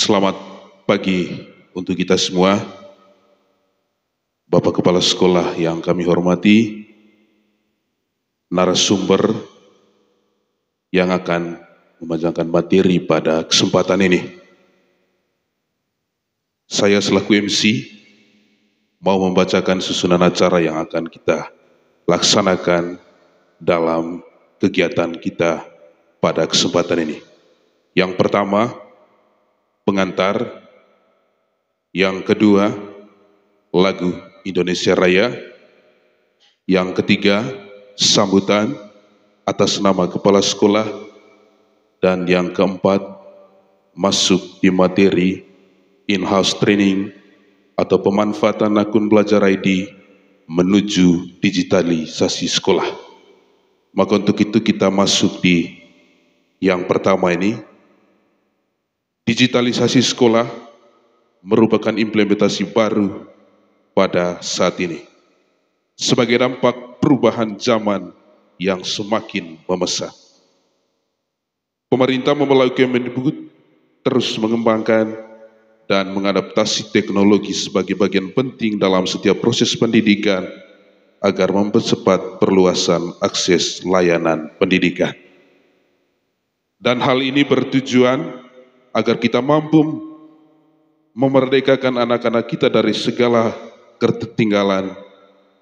Selamat pagi untuk kita semua, Bapak Kepala Sekolah yang kami hormati, narasumber yang akan membacakan materi pada kesempatan ini. Saya selaku MC mau membacakan susunan acara yang akan kita laksanakan dalam kegiatan kita pada kesempatan ini. Yang pertama, pengantar. Yang kedua, lagu Indonesia Raya. Yang ketiga, sambutan atas nama kepala sekolah. Dan yang keempat, masuk di materi in-house training atau pemanfaatan akun belajar ID menuju digitalisasi sekolah. Maka untuk itu kita masuk di yang pertama ini. Digitalisasi sekolah merupakan implementasi baru pada saat ini sebagai dampak perubahan zaman yang semakin memesan. Pemerintah melalui Kemendikbud terus mengembangkan dan mengadaptasi teknologi sebagai bagian penting dalam setiap proses pendidikan agar mempercepat perluasan akses layanan pendidikan. Dan hal ini bertujuan agar kita mampu memerdekakan anak-anak kita dari segala ketertinggalan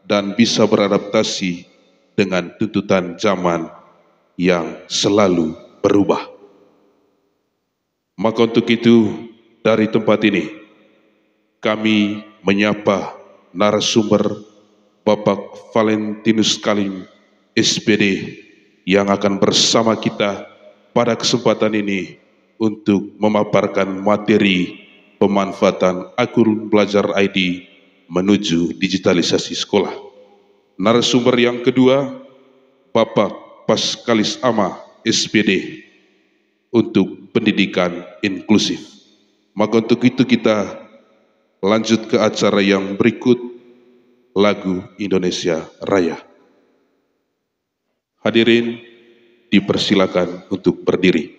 dan bisa beradaptasi dengan tuntutan zaman yang selalu berubah. Maka untuk itu, dari tempat ini, kami menyapa narasumber Bapak Valentinus Kalim, SPD, yang akan bersama kita pada kesempatan ini untuk memaparkan materi pemanfaatan akun belajar ID menuju digitalisasi sekolah. Narasumber yang kedua, Bapak Paskalis Ama, SPD, untuk pendidikan inklusif. Maka untuk itu kita lanjut ke acara yang berikut, lagu Indonesia Raya. Hadirin dipersilakan untuk berdiri.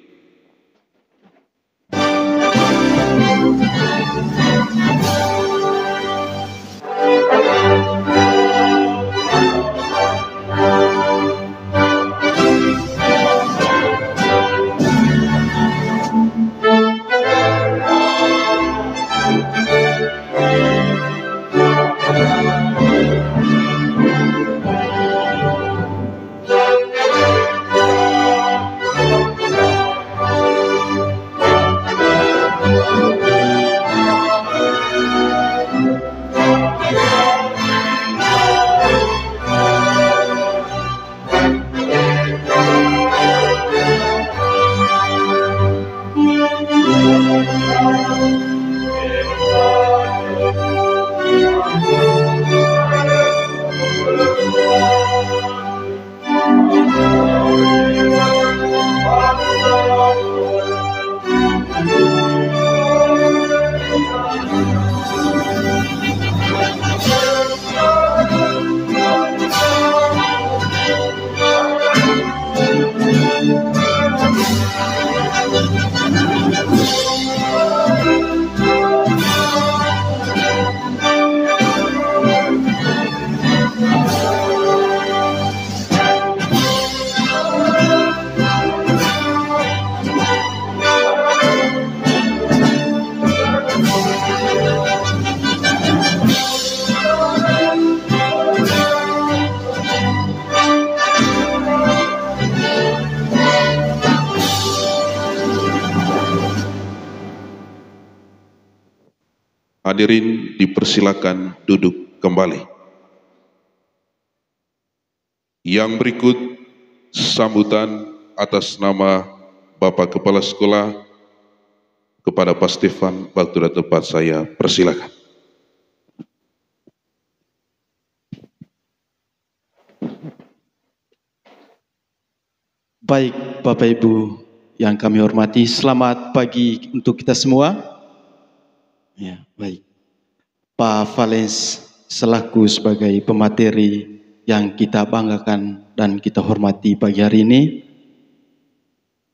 Hadirin dipersilakan duduk kembali. Yang berikut sambutan atas nama Bapak Kepala Sekolah kepada Pak Stefan. Waktu dan tempat saya persilakan. Baik Bapak Ibu yang kami hormati, selamat pagi untuk kita semua. Ya, baik. Pak Valens selaku sebagai pemateri yang kita banggakan dan kita hormati pagi hari ini,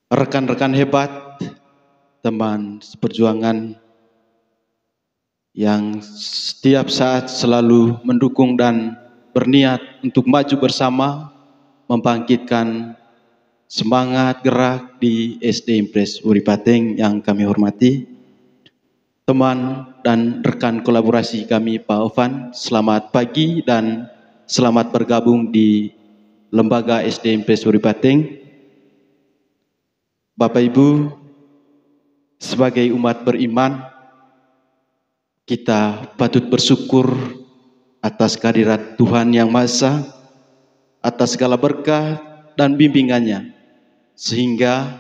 rekan-rekan hebat teman seperjuangan yang setiap saat selalu mendukung dan berniat untuk maju bersama membangkitkan semangat gerak di SD Impres Uripateng yang kami hormati. Teman dan rekan kolaborasi kami Pak Ovan, selamat pagi dan selamat bergabung di Lembaga SD Impres Uripateng. Bapak Ibu, sebagai umat beriman, kita patut bersyukur atas kehadirat Tuhan Yang Maha Esa, atas segala berkah dan bimbingannya, sehingga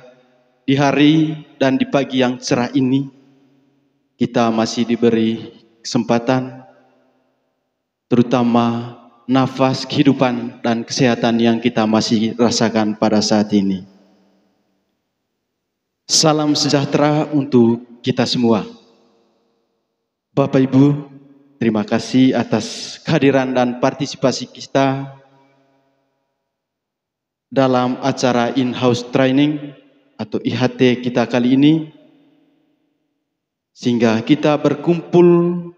di hari dan di pagi yang cerah ini, kita masih diberi kesempatan, terutama nafas kehidupan dan kesehatan yang kita masih rasakan pada saat ini. Salam sejahtera untuk kita semua. Bapak Ibu, terima kasih atas kehadiran dan partisipasi kita dalam acara in-house training atau IHT kita kali ini, sehingga kita berkumpul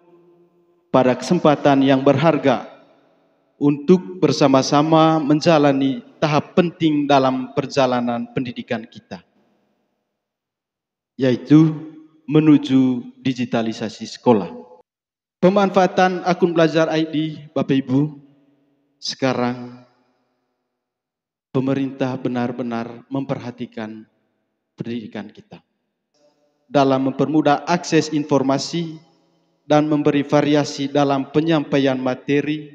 pada kesempatan yang berharga untuk bersama-sama menjalani tahap penting dalam perjalanan pendidikan kita, yaitu menuju digitalisasi sekolah. Pemanfaatan akun belajar ID, Bapak Ibu, sekarang pemerintah benar-benar memperhatikan pendidikan kita dalam mempermudah akses informasi dan memberi variasi dalam penyampaian materi,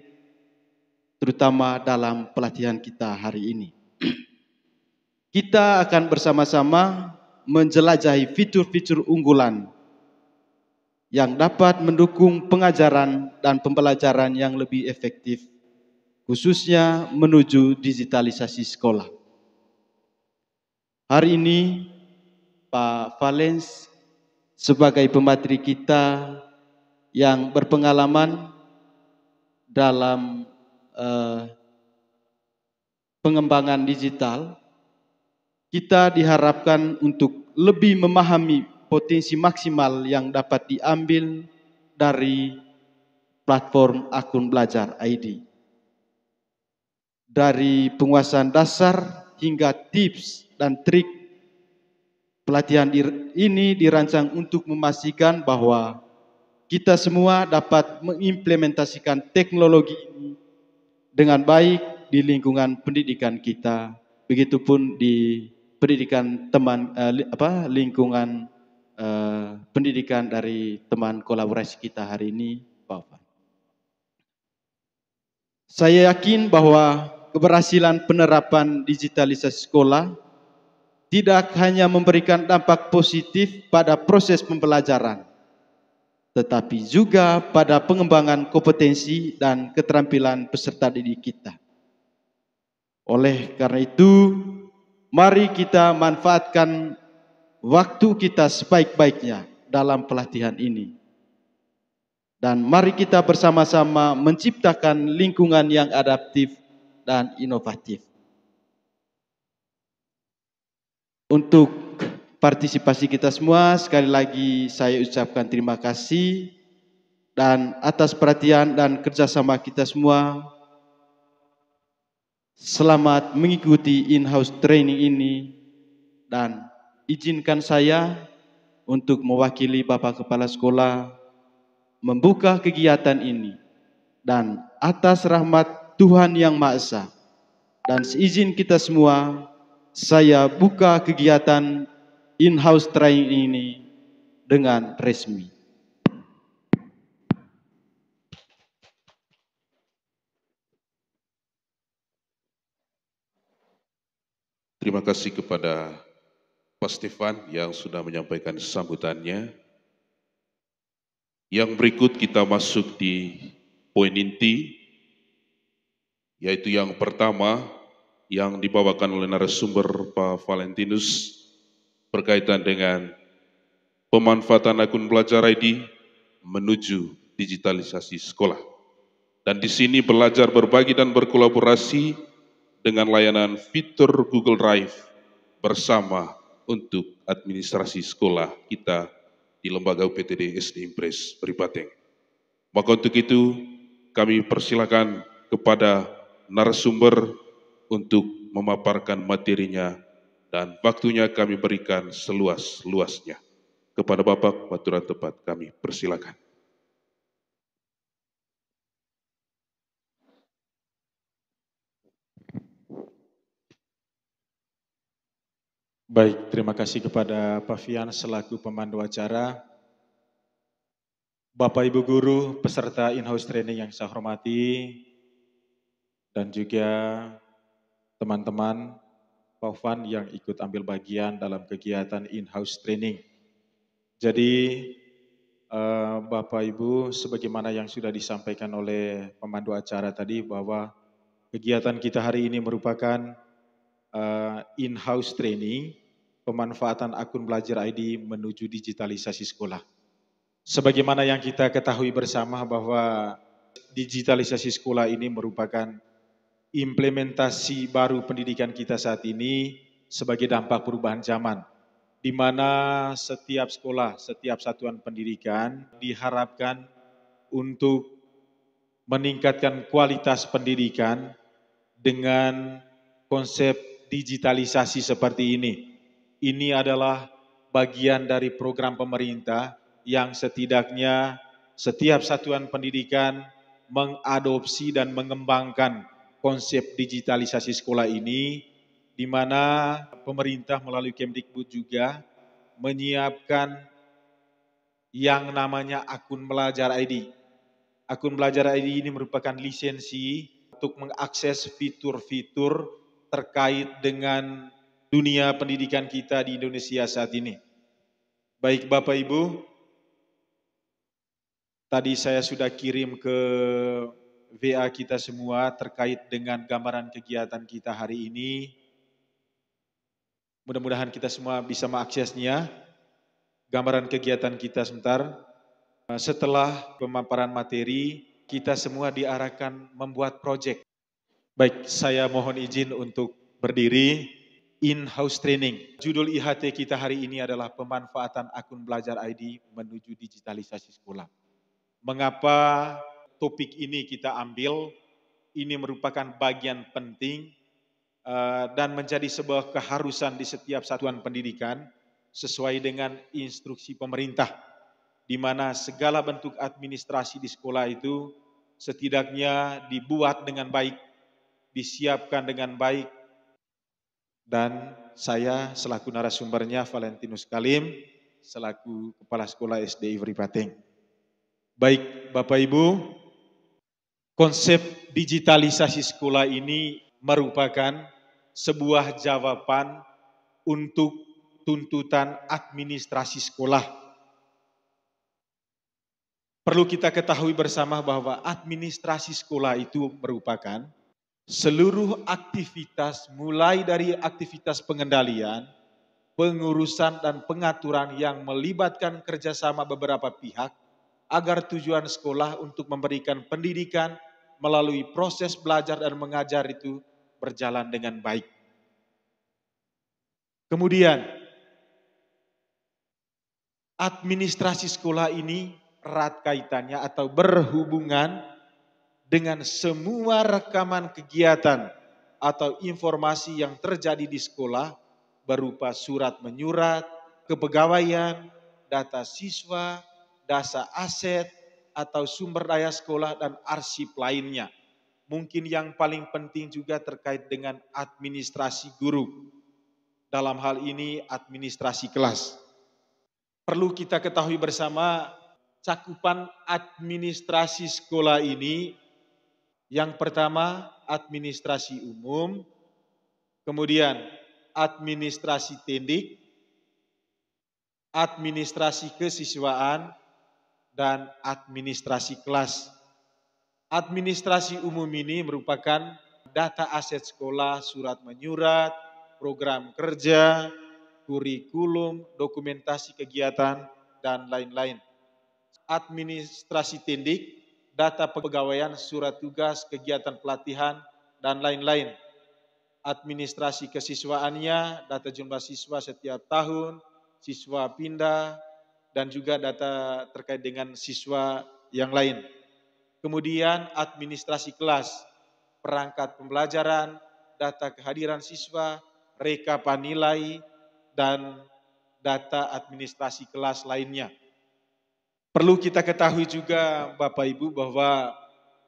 terutama dalam pelatihan kita hari ini. Kita akan bersama-sama menjelajahi fitur-fitur unggulan yang dapat mendukung pengajaran dan pembelajaran yang lebih efektif, khususnya menuju digitalisasi sekolah. Hari ini, Pak Valens sebagai pemateri kita yang berpengalaman dalam pengembangan digital, kita diharapkan untuk lebih memahami potensi maksimal yang dapat diambil dari platform akun belajar ID. Dari penguasaan dasar hingga tips dan trik, pelatihan ini dirancang untuk memastikan bahwa kita semua dapat mengimplementasikan teknologi ini dengan baik di lingkungan pendidikan kita, begitupun di pendidikan lingkungan pendidikan dari teman kolaborasi kita hari ini, Pak Ovan. Saya yakin bahwa keberhasilan penerapan digitalisasi sekolah tidak hanya memberikan dampak positif pada proses pembelajaran, tetapi juga pada pengembangan kompetensi dan keterampilan peserta didik kita. Oleh karena itu, mari kita manfaatkan waktu kita sebaik-baiknya dalam pelatihan ini. Dan mari kita bersama-sama menciptakan lingkungan yang adaptif dan inovatif. Untuk partisipasi kita semua, sekali lagi saya ucapkan terima kasih, dan atas perhatian dan kerjasama kita semua, selamat mengikuti in-house training ini, dan izinkan saya untuk mewakili Bapak Kepala Sekolah membuka kegiatan ini, dan atas rahmat Tuhan Yang Maha Esa dan seizin kita semua, saya buka kegiatan in-house training ini dengan resmi. Terima kasih kepada Pak Stefan yang sudah menyampaikan sambutannya. Yang berikut kita masuk di poin inti, yaitu yang pertama yang dibawakan oleh narasumber Pak Valentinus berkaitan dengan pemanfaatan akun belajar ID menuju digitalisasi sekolah. Dan di sini belajar berbagi dan berkolaborasi dengan layanan fitur Google Drive bersama untuk administrasi sekolah kita di Lembaga UPTD SD Impres Beribateng. Maka untuk itu kami persilakan kepada narasumber untuk memaparkan materinya dan waktunya kami berikan seluas-luasnya. Kepada Bapak Paturan Tempat kami persilakan. Baik, terima kasih kepada Pak Fian selaku pemandu acara. Bapak Ibu Guru, peserta in-house training yang saya hormati, dan juga teman-teman Paufan yang ikut ambil bagian dalam kegiatan in-house training. Jadi, Bapak Ibu, sebagaimana yang sudah disampaikan oleh pemandu acara tadi bahwa kegiatan kita hari ini merupakan in-house training, pemanfaatan akun belajar ID menuju digitalisasi sekolah. Sebagaimana yang kita ketahui bersama bahwa digitalisasi sekolah ini merupakan implementasi baru pendidikan kita saat ini sebagai dampak perubahan zaman, di mana setiap sekolah, setiap satuan pendidikan diharapkan untuk meningkatkan kualitas pendidikan dengan konsep digitalisasi seperti ini. Ini adalah bagian dari program pemerintah yang setidaknya setiap satuan pendidikan mengadopsi dan mengembangkan konsep digitalisasi sekolah ini, di mana pemerintah melalui Kemdikbud juga menyiapkan yang namanya akun belajar ID. Akun belajar ID ini merupakan lisensi untuk mengakses fitur-fitur terkait dengan dunia pendidikan kita di Indonesia saat ini. Baik Bapak Ibu, tadi saya sudah kirim ke WA kita semua terkait dengan gambaran kegiatan kita hari ini. Mudah-mudahan kita semua bisa mengaksesnya. Gambaran kegiatan kita sebentar. Setelah pemaparan materi, kita semua diarahkan membuat proyek. Baik, saya mohon izin untuk berdiri. In-house training. Judul IHT kita hari ini adalah pemanfaatan akun belajar ID menuju digitalisasi sekolah. Mengapa topik ini kita ambil? Ini merupakan bagian penting dan menjadi sebuah keharusan di setiap satuan pendidikan sesuai dengan instruksi pemerintah, di mana segala bentuk administrasi di sekolah itu setidaknya dibuat dengan baik, disiapkan dengan baik. Dan saya selaku narasumbernya Valentinus Kalim, selaku Kepala Sekolah SD Ivri Pateng. Baik Bapak Ibu, konsep digitalisasi sekolah ini merupakan sebuah jawaban untuk tuntutan administrasi sekolah. Perlu kita ketahui bersama bahwa administrasi sekolah itu merupakan seluruh aktivitas mulai dari aktivitas pengendalian, pengurusan dan pengaturan yang melibatkan kerjasama beberapa pihak agar tujuan sekolah untuk memberikan pendidikan melalui proses belajar dan mengajar itu berjalan dengan baik. Kemudian, administrasi sekolah ini erat kaitannya atau berhubungan dengan semua rekaman kegiatan atau informasi yang terjadi di sekolah berupa surat menyurat, kepegawaian, data siswa, data aset, atau sumber daya sekolah dan arsip lainnya. Mungkin yang paling penting juga terkait dengan administrasi guru. Dalam hal ini administrasi kelas. Perlu kita ketahui bersama cakupan administrasi sekolah ini. Yang pertama, administrasi umum, kemudian administrasi tendik, administrasi kesiswaan, dan administrasi kelas. Administrasi umum ini merupakan data aset sekolah, surat menyurat, program kerja, kurikulum, dokumentasi kegiatan, dan lain-lain. Administrasi tendik, data kepegawaian, surat tugas, kegiatan pelatihan, dan lain-lain. administrasi kesiswaannya, data jumlah siswa setiap tahun, siswa pindah, dan juga data terkait dengan siswa yang lain. Kemudian administrasi kelas, perangkat pembelajaran, data kehadiran siswa, rekapan nilai, dan data administrasi kelas lainnya. Perlu kita ketahui juga Bapak Ibu bahwa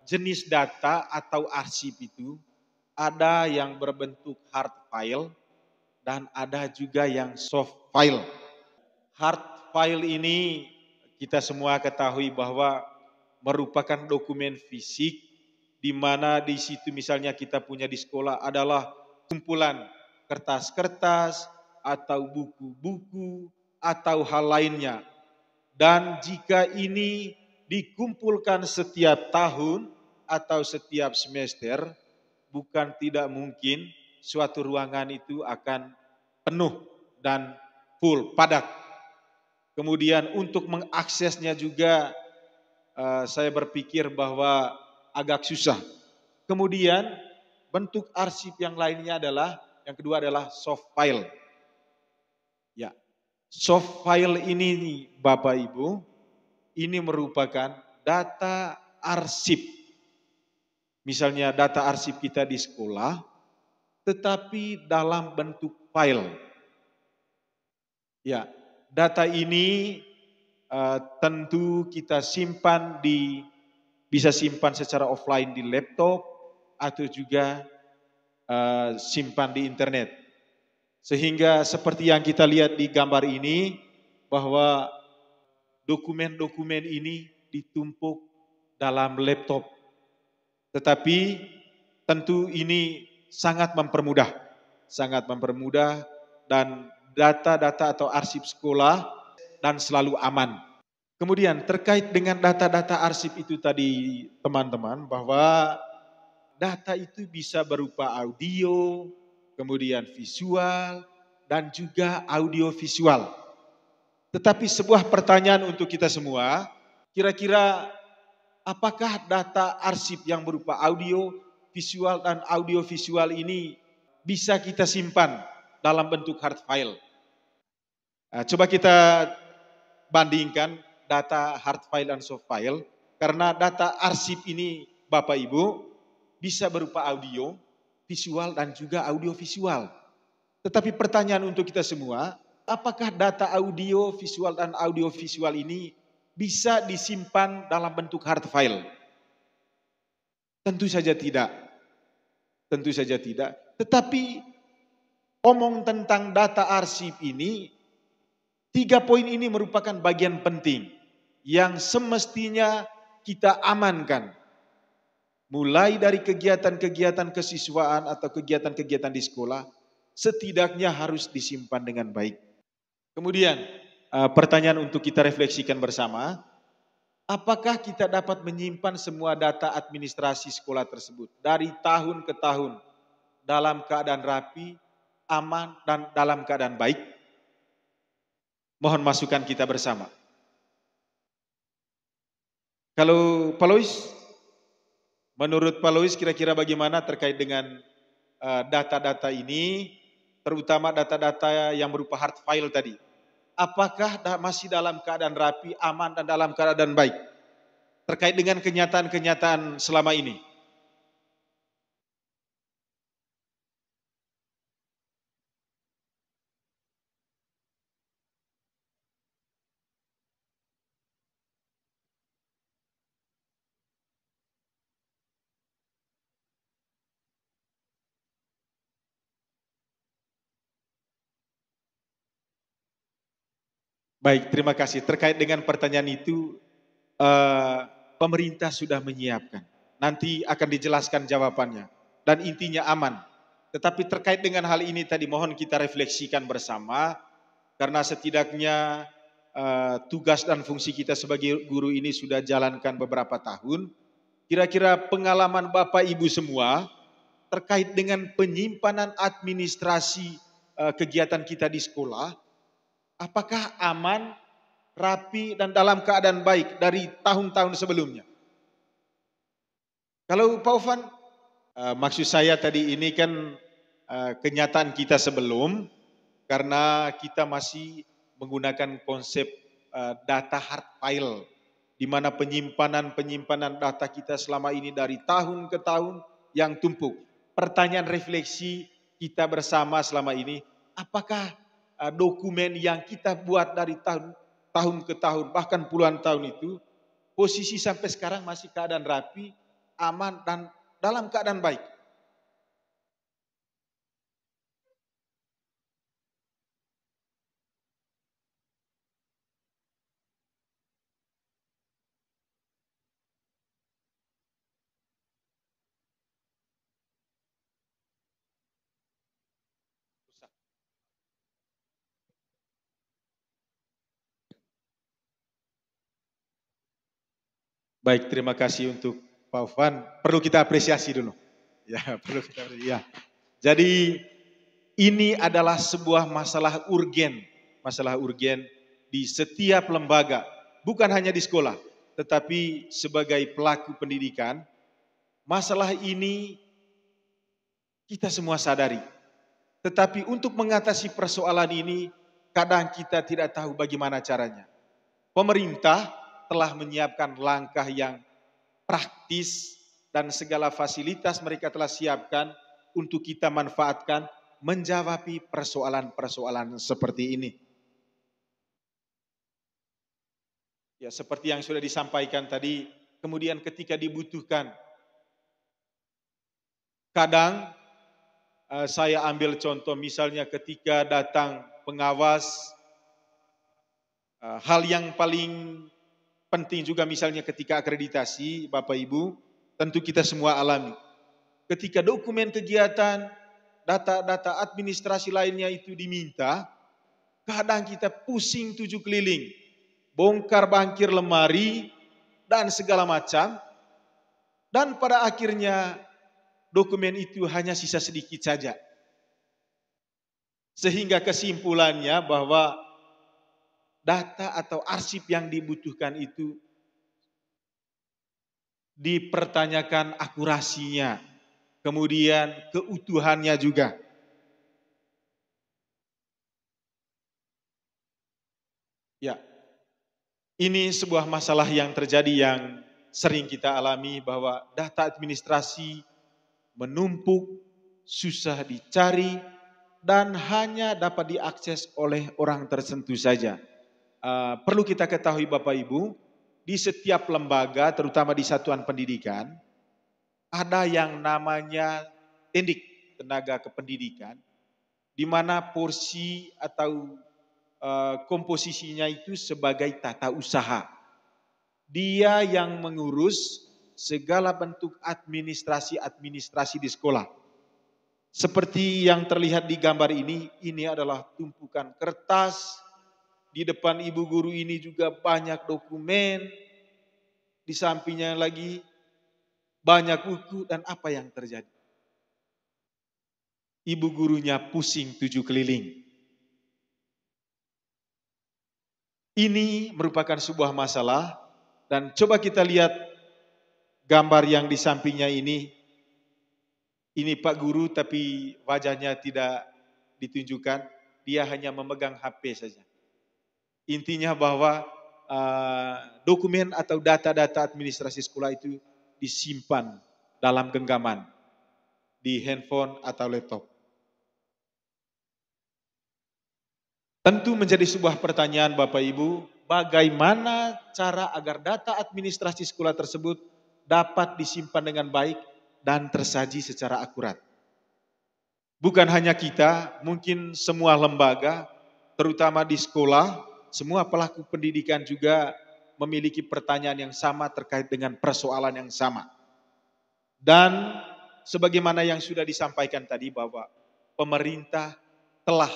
jenis data atau arsip itu ada yang berbentuk hard file dan ada juga yang soft file. Hard file ini kita semua ketahui bahwa merupakan dokumen fisik di mana di situ misalnya kita punya di sekolah adalah kumpulan kertas-kertas atau buku-buku atau hal lainnya. Dan jika ini dikumpulkan setiap tahun atau setiap semester, bukan tidak mungkin suatu ruangan itu akan penuh dan full, padat. Kemudian untuk mengaksesnya juga saya berpikir bahwa agak susah. Kemudian bentuk arsip yang lainnya adalah, yang kedua adalah soft file. Ya, soft file ini Bapak Ibu, ini merupakan data arsip. Misalnya data arsip kita di sekolah, tetapi dalam bentuk file. Ya, data ini tentu kita simpan bisa simpan secara offline di laptop atau juga simpan di internet. Sehingga seperti yang kita lihat di gambar ini bahwa dokumen-dokumen ini ditumpuk dalam laptop. Tetapi tentu ini sangat mempermudah dan data-data atau arsip sekolah dan selalu aman. Kemudian terkait dengan data-data arsip itu tadi teman-teman bahwa data itu bisa berupa audio, kemudian visual dan juga audio visual. Tetapi sebuah pertanyaan untuk kita semua, kira-kira apakah data arsip yang berupa audio, visual dan audio visual ini bisa kita simpan dalam bentuk hard file? Coba kita bandingkan data hard file dan soft file, karena data arsip ini Bapak Ibu bisa berupa audio, visual dan juga audio visual. Tetapi pertanyaan untuk kita semua, apakah data audio, visual dan audio visual ini bisa disimpan dalam bentuk hard file? Tentu saja tidak. Tetapi omong tentang data arsip ini, 3 poin ini merupakan bagian penting yang semestinya kita amankan. Mulai dari kegiatan-kegiatan kesiswaan atau kegiatan-kegiatan di sekolah, setidaknya harus disimpan dengan baik. Kemudian pertanyaan untuk kita refleksikan bersama, apakah kita dapat menyimpan semua data administrasi sekolah tersebut dari tahun ke tahun dalam keadaan rapi, aman, dan dalam keadaan baik? Mohon masukan kita bersama. Kalau Pak Lois, menurut Pak Lois kira-kira bagaimana terkait dengan data-data ini, terutama data-data yang berupa hard file tadi? Apakah masih dalam keadaan rapi, aman, dan dalam keadaan baik? Terkait dengan kenyataan-kenyataan selama ini. Baik, terima kasih. Terkait dengan pertanyaan itu, pemerintah sudah menyiapkan. Nanti akan dijelaskan jawabannya. Dan intinya aman. Tetapi terkait dengan hal ini tadi mohon kita refleksikan bersama. Karena setidaknya tugas dan fungsi kita sebagai guru ini sudah jalankan beberapa tahun. Kira-kira pengalaman Bapak Ibu semua terkait dengan penyimpanan administrasi kegiatan kita di sekolah, apakah aman, rapi, dan dalam keadaan baik dari tahun-tahun sebelumnya? Kalau Pak Ufan, maksud saya tadi ini kan kenyataan kita sebelum, karena kita masih menggunakan konsep data hard file, di mana penyimpanan data kita selama ini dari tahun ke tahun yang tumpuk. Pertanyaan refleksi kita bersama selama ini, apakah dokumen yang kita buat dari tahun ke tahun, bahkan puluhan tahun itu, posisi sampai sekarang masih keadaan rapi, aman, dan dalam keadaan baik? Baik, terima kasih untuk Pak Ufan. Perlu kita apresiasi dulu. Ya, perlu kita apresiasi. Ya. Jadi ini adalah sebuah masalah urgen di setiap lembaga, bukan hanya di sekolah, tetapi sebagai pelaku pendidikan, masalah ini kita semua sadari. Tetapi untuk mengatasi persoalan ini, kadang kita tidak tahu bagaimana caranya. Pemerintah telah menyiapkan langkah yang praktis dan segala fasilitas mereka telah siapkan untuk kita manfaatkan menjawab persoalan-persoalan seperti ini. Ya, seperti yang sudah disampaikan tadi, kemudian ketika dibutuhkan, kadang saya ambil contoh misalnya ketika datang pengawas, hal yang paling penting juga misalnya ketika akreditasi, Bapak Ibu, tentu kita semua alami. Ketika dokumen kegiatan, data-data administrasi lainnya itu diminta, kadang kita pusing 7 keliling, bongkar bangkir lemari, dan segala macam, dan pada akhirnya dokumen itu hanya sisa sedikit saja. Sehingga kesimpulannya bahwa data atau arsip yang dibutuhkan itu dipertanyakan akurasinya, kemudian keutuhannya juga. Ya, ini sebuah masalah yang terjadi yang sering kita alami bahwa data administrasi menumpuk, susah dicari, dan hanya dapat diakses oleh orang tertentu saja. Perlu kita ketahui Bapak Ibu, di setiap lembaga, terutama di satuan pendidikan, ada yang namanya tendik, tenaga kependidikan, di mana porsi atau komposisinya itu sebagai tata usaha. Dia yang mengurus segala bentuk administrasi di sekolah. Seperti yang terlihat di gambar ini adalah tumpukan kertas. Di depan ibu guru ini juga banyak dokumen. Di sampingnya lagi banyak buku, dan apa yang terjadi? Ibu gurunya pusing 7 keliling. Ini merupakan sebuah masalah, dan coba kita lihat gambar yang di sampingnya ini. Ini Pak Guru tapi wajahnya tidak ditunjukkan, dia hanya memegang HP saja. Intinya bahwa dokumen atau data-data administrasi sekolah itu disimpan dalam genggaman di handphone atau laptop. Tentu menjadi sebuah pertanyaan Bapak Ibu, bagaimana cara agar data administrasi sekolah tersebut dapat disimpan dengan baik dan tersaji secara akurat. Bukan hanya kita, mungkin semua lembaga, terutama di sekolah, semua pelaku pendidikan juga memiliki pertanyaan yang sama terkait dengan persoalan yang sama. Dan sebagaimana yang sudah disampaikan tadi bahwa pemerintah telah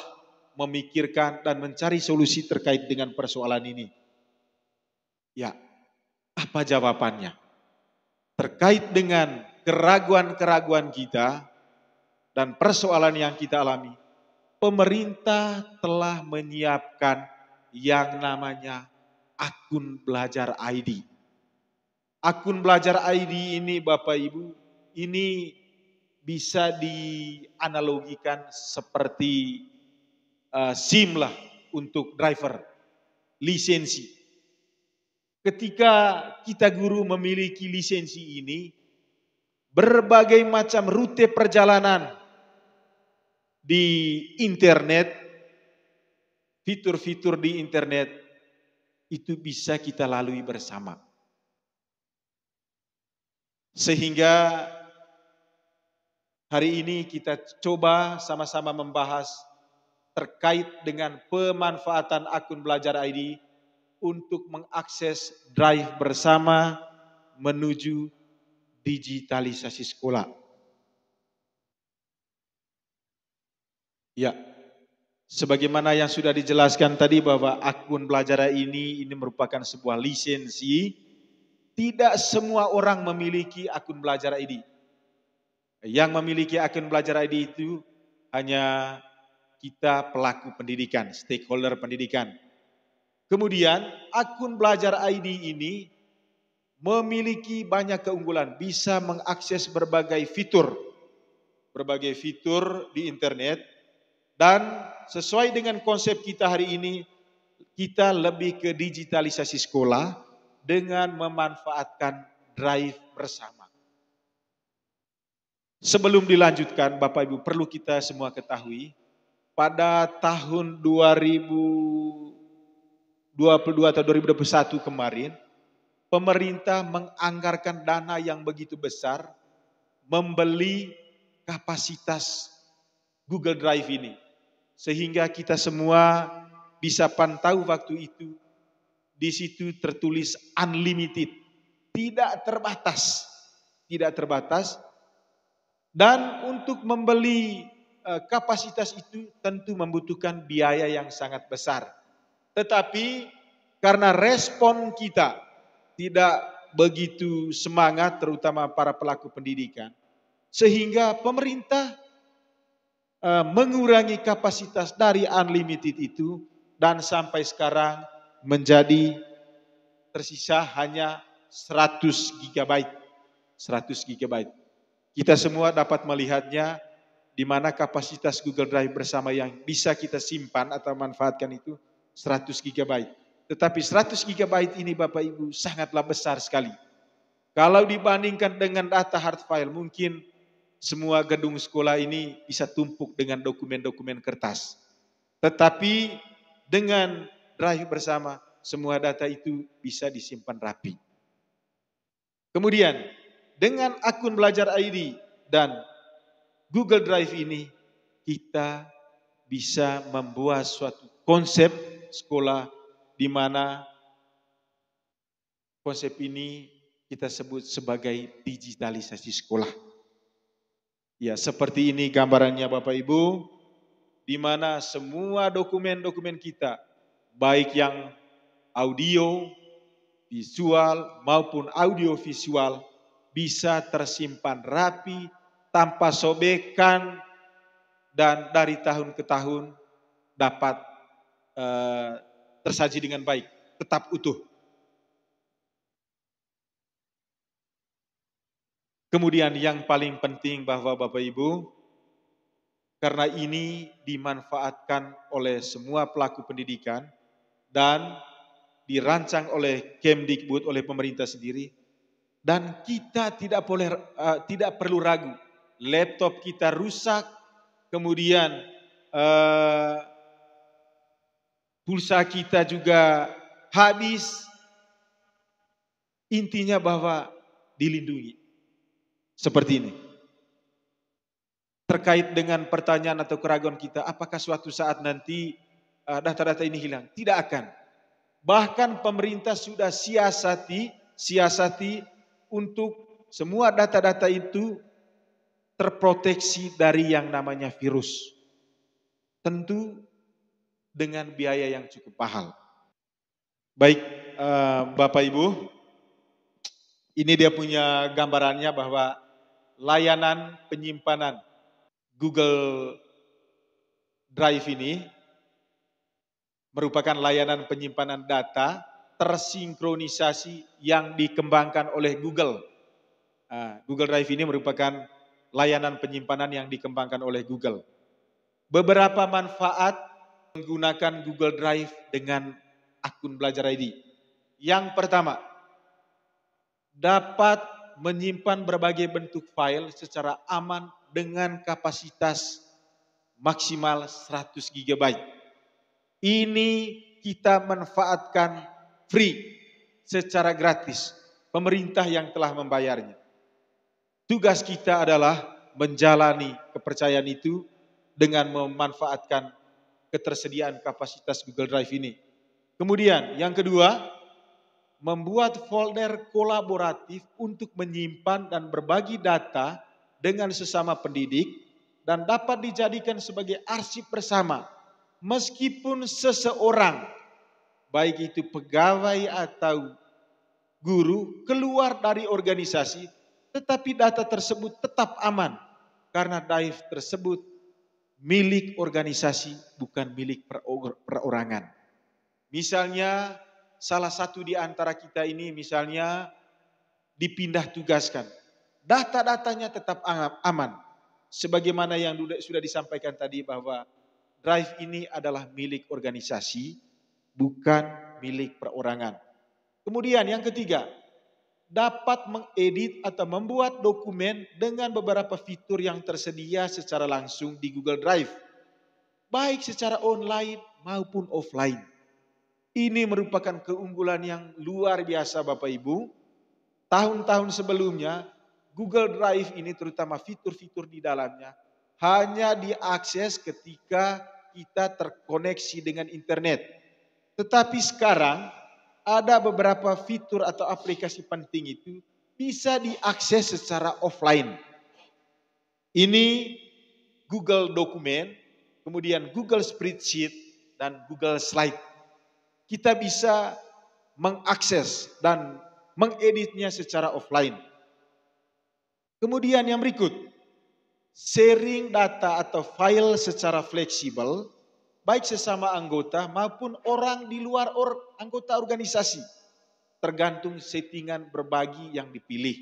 memikirkan dan mencari solusi terkait dengan persoalan ini. Ya, apa jawabannya? Terkait dengan keraguan-keraguan kita dan persoalan yang kita alami, pemerintah telah menyiapkan yang namanya akun belajar ID. Akun belajar ID ini Bapak Ibu, ini bisa dianalogikan seperti SIM lah untuk driver, lisensi. Ketika kita guru memiliki lisensi ini, berbagai macam rute perjalanan di internet, fitur-fitur di internet, itu bisa kita lalui bersama. Sehingga hari ini kita coba sama-sama membahas terkait dengan pemanfaatan akun Belajar ID untuk mengakses drive bersama menuju digitalisasi sekolah. Ya, sebagaimana yang sudah dijelaskan tadi bahwa akun Belajar ini merupakan sebuah lisensi. Tidak semua orang memiliki akun Belajar ID. Yang memiliki akun Belajar ID itu hanya kita pelaku pendidikan, stakeholder pendidikan. Kemudian akun Belajar ID ini memiliki banyak keunggulan, bisa mengakses berbagai fitur di internet, dan sesuai dengan konsep kita hari ini, kita lebih ke digitalisasi sekolah dengan memanfaatkan drive bersama. Sebelum dilanjutkan, Bapak Ibu, perlu kita semua ketahui, pada tahun 2022 atau 2021 kemarin, pemerintah menganggarkan dana yang begitu besar membeli kapasitas Google Drive ini. Sehingga kita semua bisa pantau waktu itu, di situ tertulis unlimited, tidak terbatas. Dan untuk membeli kapasitas itu tentu membutuhkan biaya yang sangat besar. Tetapi karena respon kita tidak begitu semangat, terutama para pelaku pendidikan, sehingga pemerintah mengurangi kapasitas dari unlimited itu, dan sampai sekarang menjadi tersisa hanya 100 GB. Kita semua dapat melihatnya, di mana kapasitas Google Drive bersama yang bisa kita simpan atau manfaatkan itu 100 GB. Tetapi 100 GB ini Bapak Ibu sangatlah besar sekali. Kalau dibandingkan dengan data hard file, mungkin semua gedung sekolah ini bisa tumpuk dengan dokumen-dokumen kertas. Tetapi dengan drive bersama, semua data itu bisa disimpan rapi. Kemudian, dengan akun Belajar ID dan Google Drive ini, kita bisa membuat suatu konsep sekolah di mana konsep ini kita sebut sebagai digitalisasi sekolah. Ya, seperti ini gambarannya Bapak Ibu, di mana semua dokumen-dokumen kita, baik yang audio, visual maupun audio visual, bisa tersimpan rapi, tanpa sobekan, dan dari tahun ke tahun dapat tersaji dengan baik, tetap utuh. Kemudian yang paling penting bahwa Bapak Ibu, karena ini dimanfaatkan oleh semua pelaku pendidikan dan dirancang oleh Kemdikbud, oleh pemerintah sendiri, dan kita tidak perlu ragu, laptop kita rusak, kemudian pulsa kita juga habis, intinya bahwa dilindungi. Seperti ini. Terkait dengan pertanyaan atau keraguan kita, apakah suatu saat nanti data-data ini hilang? Tidak akan. Bahkan pemerintah sudah siasati untuk semua data-data itu terproteksi dari yang namanya virus. Tentu dengan biaya yang cukup mahal. Baik Bapak Ibu, ini dia punya gambarannya bahwa layanan penyimpanan Google Drive ini merupakan layanan penyimpanan data tersinkronisasi yang dikembangkan oleh Google. Google Drive ini merupakan layanan penyimpanan yang dikembangkan oleh Google. Beberapa manfaat menggunakan Google Drive dengan akun Belajar ID. Yang pertama, dapat menyimpan berbagai bentuk file secara aman dengan kapasitas maksimal 100 GB. Ini kita manfaatkan free, secara gratis. Pemerintah yang telah membayarnya. Tugas kita adalah menjalani kepercayaan itu dengan memanfaatkan ketersediaan kapasitas Google Drive ini. Kemudian yang kedua, membuat folder kolaboratif untuk menyimpan dan berbagi data dengan sesama pendidik dan dapat dijadikan sebagai arsip bersama. Meskipun seseorang, baik itu pegawai atau guru, keluar dari organisasi, tetapi data tersebut tetap aman karena drive tersebut milik organisasi, bukan milik perorangan. Misalnya salah satu di antara kita ini misalnya dipindah tugaskan, data-datanya tetap aman. Sebagaimana yang sudah disampaikan tadi bahwa drive ini adalah milik organisasi, bukan milik perorangan. Kemudian yang ketiga, dapat mengedit atau membuat dokumen dengan beberapa fitur yang tersedia secara langsung di Google Drive, baik secara online maupun offline. Ini merupakan keunggulan yang luar biasa Bapak Ibu. Tahun-tahun sebelumnya Google Drive ini terutama fitur-fitur di dalamnya hanya diakses ketika kita terkoneksi dengan internet. Tetapi sekarang ada beberapa fitur atau aplikasi penting itu bisa diakses secara offline. Ini Google Dokumen, kemudian Google Spreadsheet, dan Google Slide. Kita bisa mengakses dan mengeditnya secara offline. Kemudian yang berikut, sharing data atau file secara fleksibel, baik sesama anggota maupun orang di luar anggota organisasi, tergantung settingan berbagi yang dipilih.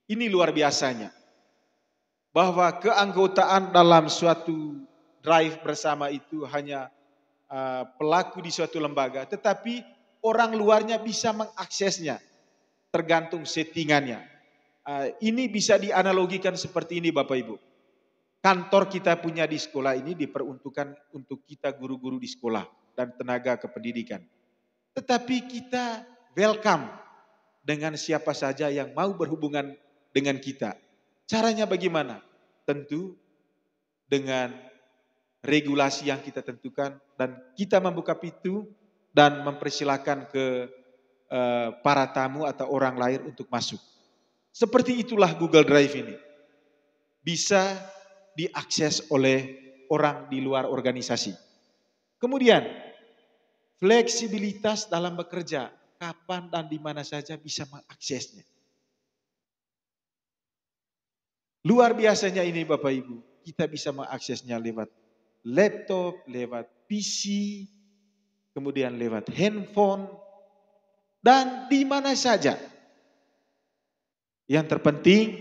Ini luar biasanya, bahwa keanggotaan dalam suatu drive bersama itu hanya pelaku di suatu lembaga, tetapi orang luarnya bisa mengaksesnya, tergantung settingannya. Ini bisa dianalogikan seperti ini Bapak Ibu. Kantor kita punya di sekolah ini diperuntukkan untuk kita guru-guru di sekolah dan tenaga kependidikan. Tetapi kita welcome dengan siapa saja yang mau berhubungan dengan kita. Caranya bagaimana? Tentu dengan regulasi yang kita tentukan dan kita membuka pintu dan mempersilahkan ke para tamu atau orang lain untuk masuk. Seperti itulah Google Drive ini. Bisa diakses oleh orang di luar organisasi. Kemudian, fleksibilitas dalam bekerja. Kapan dan di mana saja bisa mengaksesnya. Luar biasanya ini Bapak Ibu. Kita bisa mengaksesnya lewat laptop, lewat PC, kemudian lewat handphone, dan di mana saja. Yang terpenting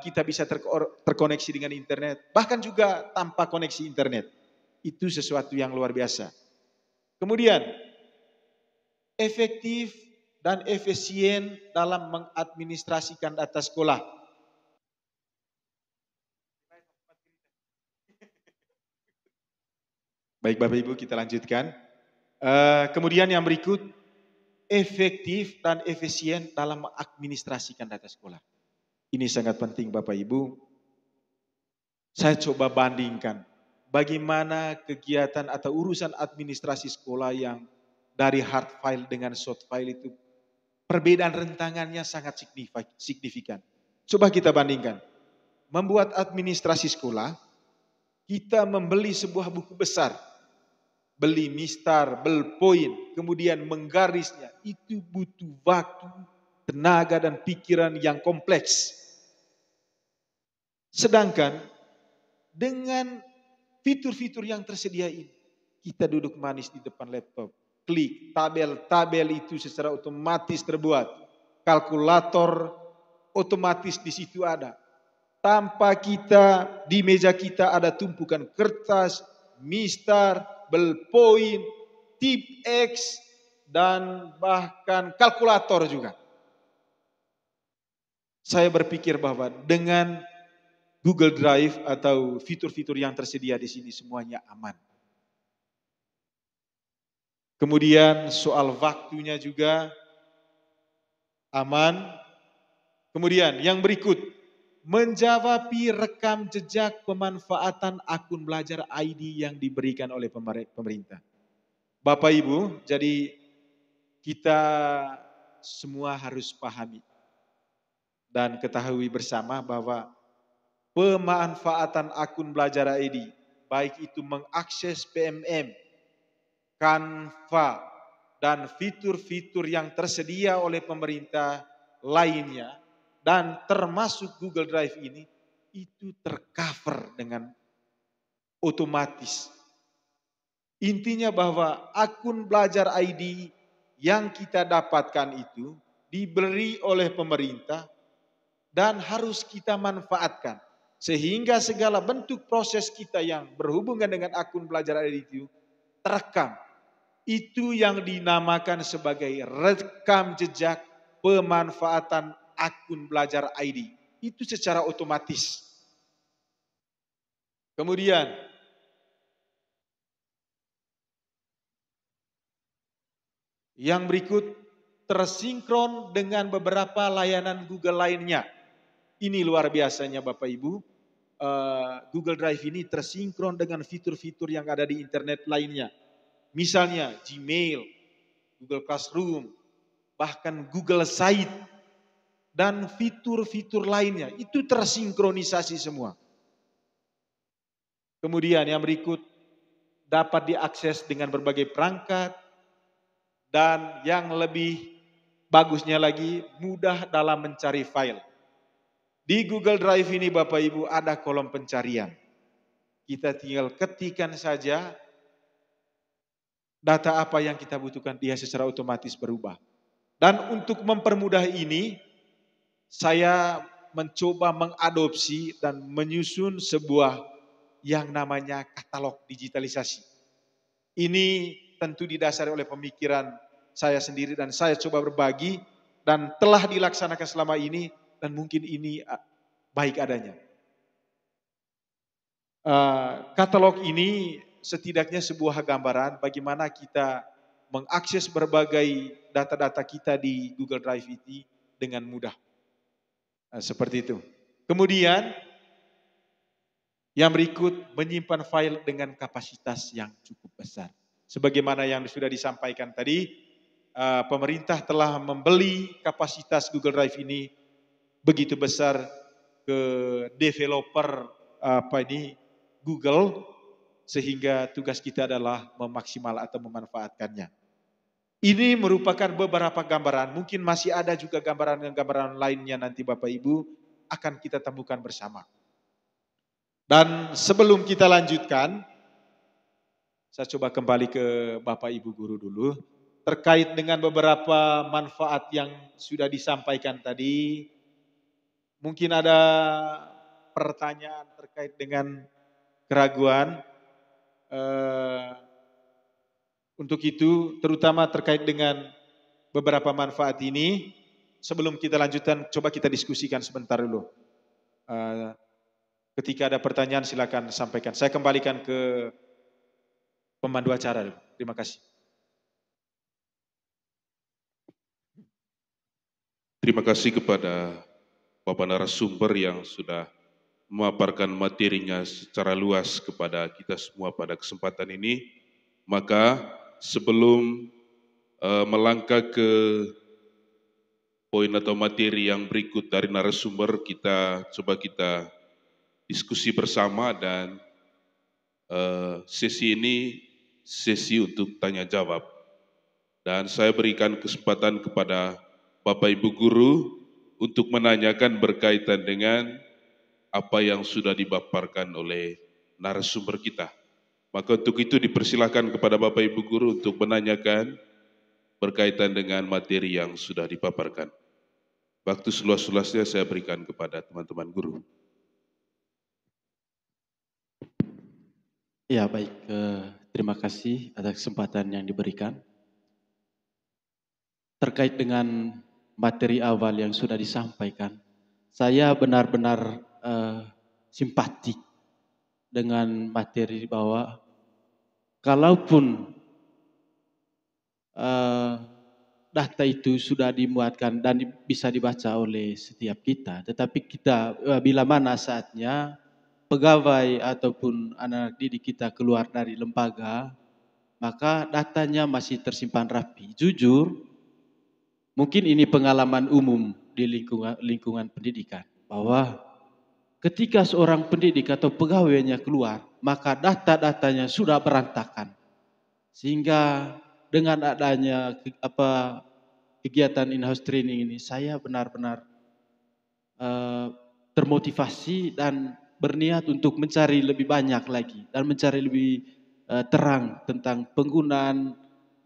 kita bisa terkoneksi dengan internet, bahkan juga tanpa koneksi internet. Itu sesuatu yang luar biasa. Kemudian, efektif dan efisien dalam mengadministrasikan data sekolah. Baik Bapak Ibu, kita lanjutkan. Kemudian yang berikut, efektif dan efisien dalam mengadministrasikan data sekolah. Ini sangat penting Bapak Ibu. Saya coba bandingkan bagaimana kegiatan atau urusan administrasi sekolah yang dari hard file dengan soft file itu perbedaan rentangannya sangat signifikan. Coba kita bandingkan. Membuat administrasi sekolah, kita membeli sebuah buku besar, beli mistar, ballpoint, kemudian menggarisnya, itu butuh waktu, tenaga dan pikiran yang kompleks. Sedangkan dengan fitur-fitur yang tersedia ini, kita duduk manis di depan laptop, klik, tabel-tabel itu secara otomatis terbuat, kalkulator otomatis di situ ada, tanpa kita di meja kita ada tumpukan kertas, mistar, ballpoint, tip X, dan bahkan kalkulator juga. Saya berpikir bahwa dengan Google Drive atau fitur-fitur yang tersedia di sini semuanya aman. Kemudian soal waktunya juga aman. Kemudian yang berikut, menjawab rekam jejak pemanfaatan akun belajar ID yang diberikan oleh pemerintah. Bapak Ibu, jadi kita semua harus pahami dan ketahui bersama bahwa pemanfaatan akun belajar ID, baik itu mengakses PMM, Canva, dan fitur-fitur yang tersedia oleh pemerintah lainnya, dan termasuk Google Drive ini, itu tercover dengan otomatis. Intinya bahwa akun belajar ID yang kita dapatkan itu diberi oleh pemerintah dan harus kita manfaatkan. Sehingga segala bentuk proses kita yang berhubungan dengan akun belajar ID itu terekam. Itu yang dinamakan sebagai rekam jejak pemanfaatan akun belajar ID. Itu secara otomatis. Kemudian, yang berikut, tersinkron dengan beberapa layanan Google lainnya. Ini luar biasanya Bapak Ibu. Google Drive ini tersinkron dengan fitur-fitur yang ada di internet lainnya. Misalnya Gmail, Google Classroom, bahkan Google Site, dan fitur-fitur lainnya. Itu tersinkronisasi semua. Kemudian yang berikut, dapat diakses dengan berbagai perangkat, dan yang lebih bagusnya lagi, mudah dalam mencari file. Di Google Drive ini Bapak Ibu ada kolom pencarian. Kita tinggal ketikkan saja data apa yang kita butuhkan, dia secara otomatis berubah. Dan untuk mempermudah ini, saya mencoba mengadopsi dan menyusun sebuah yang namanya katalog digitalisasi. Ini tentu didasari oleh pemikiran saya sendiri dan saya coba berbagi dan telah dilaksanakan selama ini dan mungkin ini baik adanya. Katalog ini setidaknya sebuah gambaran bagaimana kita mengakses berbagai data-data kita di Google Drive ini dengan mudah. Seperti itu. Kemudian yang berikut, menyimpan file dengan kapasitas yang cukup besar. Sebagaimana yang sudah disampaikan tadi, pemerintah telah membeli kapasitas Google Drive ini begitu besar ke developer Google, sehingga tugas kita adalah memaksimal atau memanfaatkannya. Ini merupakan beberapa gambaran, mungkin masih ada juga gambaran-gambaran lainnya nanti Bapak Ibu akan kita temukan bersama. Dan sebelum kita lanjutkan, saya coba kembali ke Bapak Ibu Guru dulu, terkait dengan beberapa manfaat yang sudah disampaikan tadi. Mungkin ada pertanyaan terkait dengan keraguan. Untuk itu, terutama terkait dengan beberapa manfaat ini, sebelum kita lanjutkan, coba kita diskusikan sebentar dulu. Ketika ada pertanyaan silakan sampaikan. Saya kembalikan ke pemandu acara dulu. Terima kasih. Terima kasih kepada Bapak narasumber yang sudah memaparkan materinya secara luas kepada kita semua pada kesempatan ini. Maka sebelum melangkah ke poin atau materi yang berikut dari narasumber, kita diskusi bersama dan sesi ini sesi untuk tanya jawab. Dan saya berikan kesempatan kepada Bapak Ibu Guru untuk menanyakan berkaitan dengan apa yang sudah dipaparkan oleh narasumber kita. Maka untuk itu dipersilakan kepada Bapak Ibu Guru untuk menanyakan berkaitan dengan materi yang sudah dipaparkan. Waktu seluas-luasnya saya berikan kepada teman-teman guru. Ya baik, terima kasih atas kesempatan yang diberikan. Terkait dengan materi awal yang sudah disampaikan, saya benar-benar simpatik dengan materi bahwa kalaupun eh, data itu sudah dimuatkan dan bisa dibaca oleh setiap kita, tetapi kita bila mana saatnya pegawai ataupun anak didik kita keluar dari lembaga, maka datanya masih tersimpan rapi. Jujur, mungkin ini pengalaman umum di lingkungan pendidikan, bahwa ketika seorang pendidik atau pegawainya keluar, maka data-datanya sudah berantakan. Sehingga dengan adanya kegiatan in-house training ini, saya benar-benar eh, termotivasi dan berniat untuk mencari lebih banyak lagi dan mencari lebih terang tentang penggunaan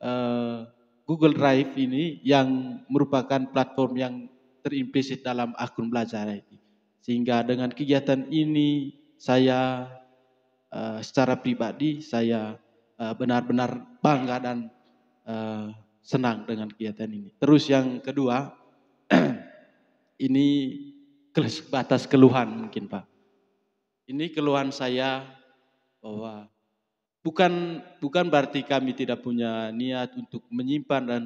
eh, Google Drive ini yang merupakan platform yang terimplisit dalam akun belajar ini. Sehingga dengan kegiatan ini saya secara pribadi saya benar-benar bangga dan senang dengan kegiatan ini. Terus yang kedua, ini batas keluhan mungkin Pak. Ini keluhan saya bahwa bukan berarti kami tidak punya niat untuk menyimpan dan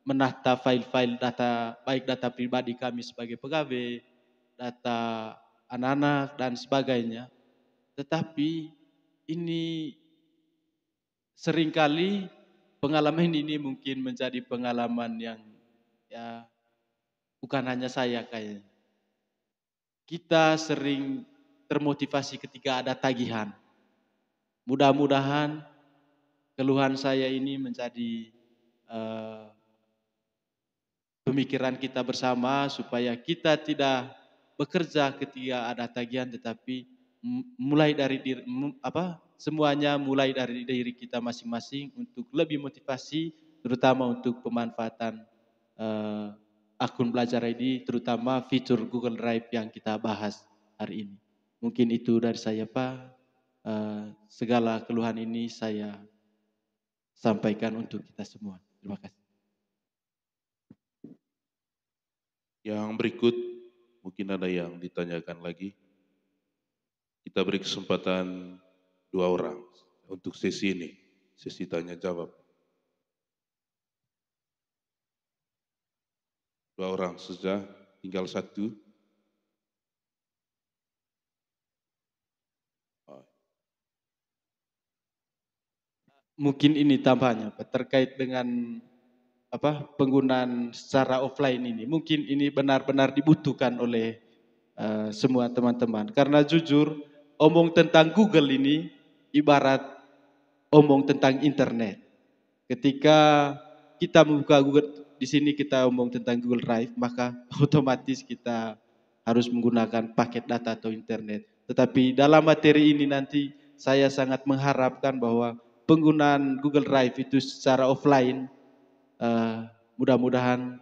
menata file-file data, baik data pribadi kami sebagai pegawai, data anak-anak dan sebagainya. Tetapi ini seringkali pengalaman ini mungkin menjadi pengalaman yang ya bukan hanya saya kayaknya. Kita sering termotivasi ketika ada tagihan. Mudah-mudahan keluhan saya ini menjadi uh, pemikiran kita bersama supaya kita tidak bekerja ketika ada tagihan, tetapi mulai dari semuanya mulai dari diri kita masing-masing untuk lebih motivasi, terutama untuk pemanfaatan akun belajar ID, terutama fitur Google Drive yang kita bahas hari ini. Mungkin itu dari saya Pak. Segala keluhan ini saya sampaikan untuk kita semua. Terima kasih. Yang berikut mungkin ada yang ditanyakan lagi. Kita beri kesempatan 2 orang untuk sesi ini, sesi tanya jawab. 2 orang saja, tinggal 1. Mungkin ini tambahannya Pak, terkait dengan penggunaan secara offline ini. Mungkin ini benar-benar dibutuhkan oleh semua teman-teman. Karena jujur, omong tentang Google ini ibarat omong tentang internet. Ketika kita membuka Google, di sini kita omong tentang Google Drive, maka otomatis kita harus menggunakan paket data atau internet. Tetapi dalam materi ini nanti saya sangat mengharapkan bahwa penggunaan Google Drive itu secara offline mudah-mudahan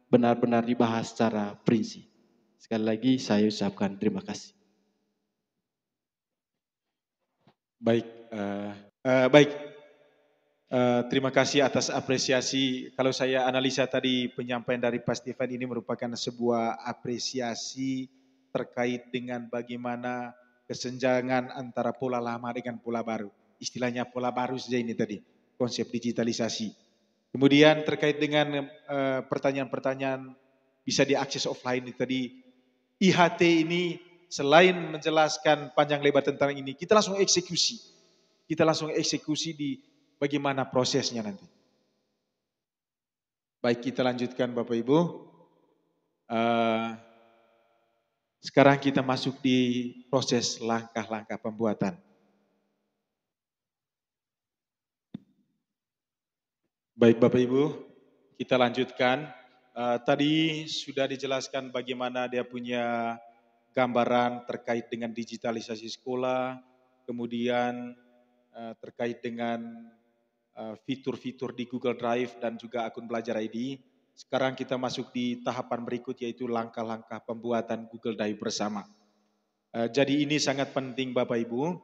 benar-benar dibahas secara prinsip. Sekali lagi saya ucapkan terima kasih. Baik, terima kasih atas apresiasi. Kalau saya analisa tadi penyampaian dari Pak Stefan ini merupakan sebuah apresiasi terkait dengan bagaimana kesenjangan antara pola lama dengan pola baru. Istilahnya pola baru saja ini tadi, konsep digitalisasi. Kemudian terkait dengan pertanyaan-pertanyaan bisa diakses offline ini tadi, IHT ini selain menjelaskan panjang lebar tentang ini, kita langsung eksekusi. Kita langsung eksekusi di bagaimana prosesnya nanti. Baik, kita lanjutkan Bapak Ibu. Sekarang kita masuk di proses langkah-langkah pembuatan. Baik Bapak Ibu, kita lanjutkan. Tadi sudah dijelaskan bagaimana dia punya gambaran terkait dengan digitalisasi sekolah, kemudian terkait dengan fitur-fitur di Google Drive dan juga akun belajar ID. Sekarang kita masuk di tahapan berikut yaitu langkah-langkah pembuatan Google Drive bersama. Jadi ini sangat penting Bapak Ibu.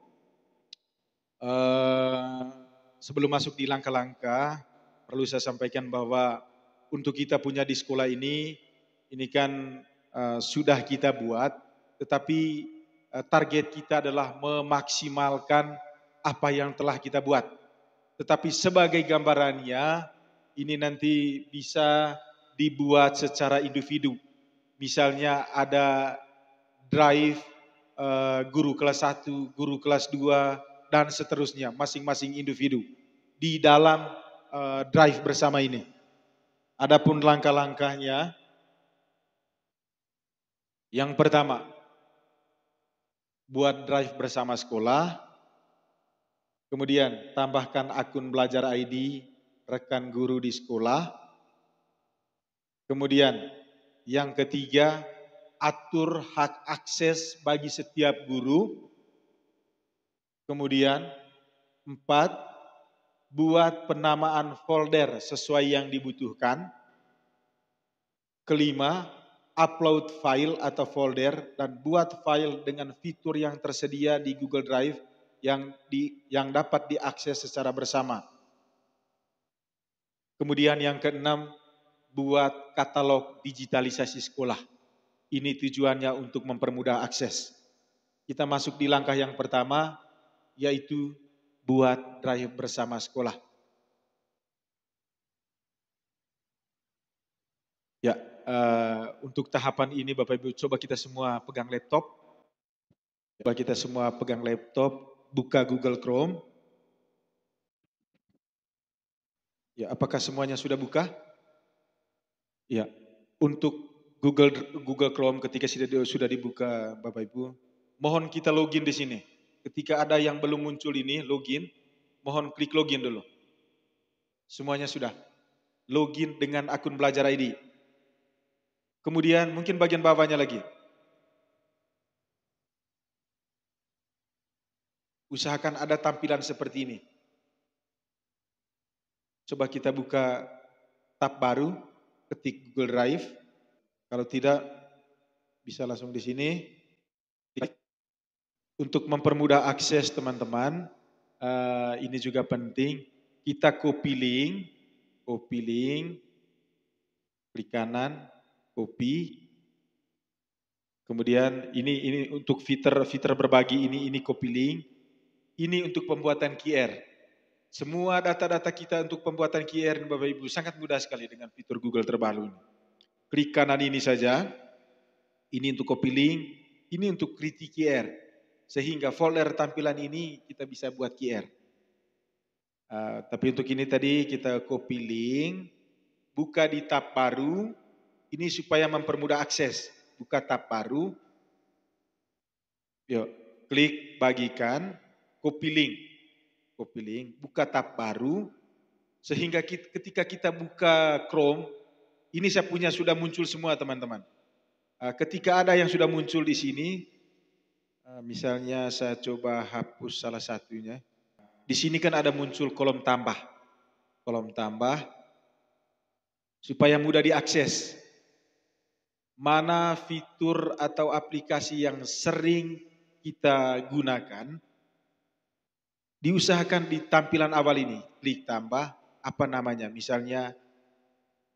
Eh, Sebelum masuk di langkah-langkah, perlu saya sampaikan bahwa untuk kita punya di sekolah ini kan sudah kita buat, tetapi target kita adalah memaksimalkan apa yang telah kita buat. Tetapi sebagai gambarannya, ini nanti bisa dibuat secara individu. Misalnya ada drive guru kelas 1, guru kelas 2, dan seterusnya, masing-masing individu di dalam drive bersama ini. Adapun langkah-langkahnya, yang pertama, buat drive bersama sekolah, kemudian tambahkan akun belajar ID rekan guru di sekolah, kemudian yang ketiga, atur hak akses bagi setiap guru, kemudian 4, buat penamaan folder sesuai yang dibutuhkan. Kelima, upload file atau folder dan buat file dengan fitur yang tersedia di Google Drive yang dapat diakses secara bersama. Kemudian yang keenam, buat katalog digitalisasi sekolah. Ini tujuannya untuk mempermudah akses. Kita masuk di langkah yang pertama, yaitu buat drive bersama sekolah. Ya, untuk tahapan ini Bapak Ibu, coba kita semua pegang laptop. Coba kita semua pegang laptop, buka Google Chrome. Ya, apakah semuanya sudah buka? Ya, untuk Google Chrome ketika sudah dibuka Bapak Ibu, mohon kita login di sini. Ketika ada yang belum muncul ini, login, mohon klik login dulu. Semuanya sudah. Login dengan akun belajar ID. Kemudian mungkin bagian bawahnya lagi. Usahakan ada tampilan seperti ini. Coba kita buka tab baru, ketik Google Drive. Kalau tidak, bisa langsung di sini. Untuk mempermudah akses teman-teman, ini juga penting. Kita copy link, klik kanan, copy. Kemudian ini untuk fitur berbagi ini copy link. Ini untuk pembuatan QR. Semua data-data kita untuk pembuatan QR Bapak Ibu sangat mudah sekali dengan fitur Google terbaru ini. Klik kanan ini saja. Ini untuk copy link, ini untuk kritik QR. Sehingga folder tampilan ini kita bisa buat QR. Tapi untuk ini tadi kita copy link, buka di tab baru, ini supaya mempermudah akses. Buka tab baru, yuk, klik bagikan, copy link, buka tab baru, sehingga ketika kita buka Chrome, ini saya punya sudah muncul semua teman-teman. Ketika ada yang sudah muncul di sini, misalnya saya coba hapus salah satunya. Di sini kan ada muncul kolom tambah, supaya mudah diakses. Mana fitur atau aplikasi yang sering kita gunakan, diusahakan di tampilan awal ini, klik tambah, apa namanya, misalnya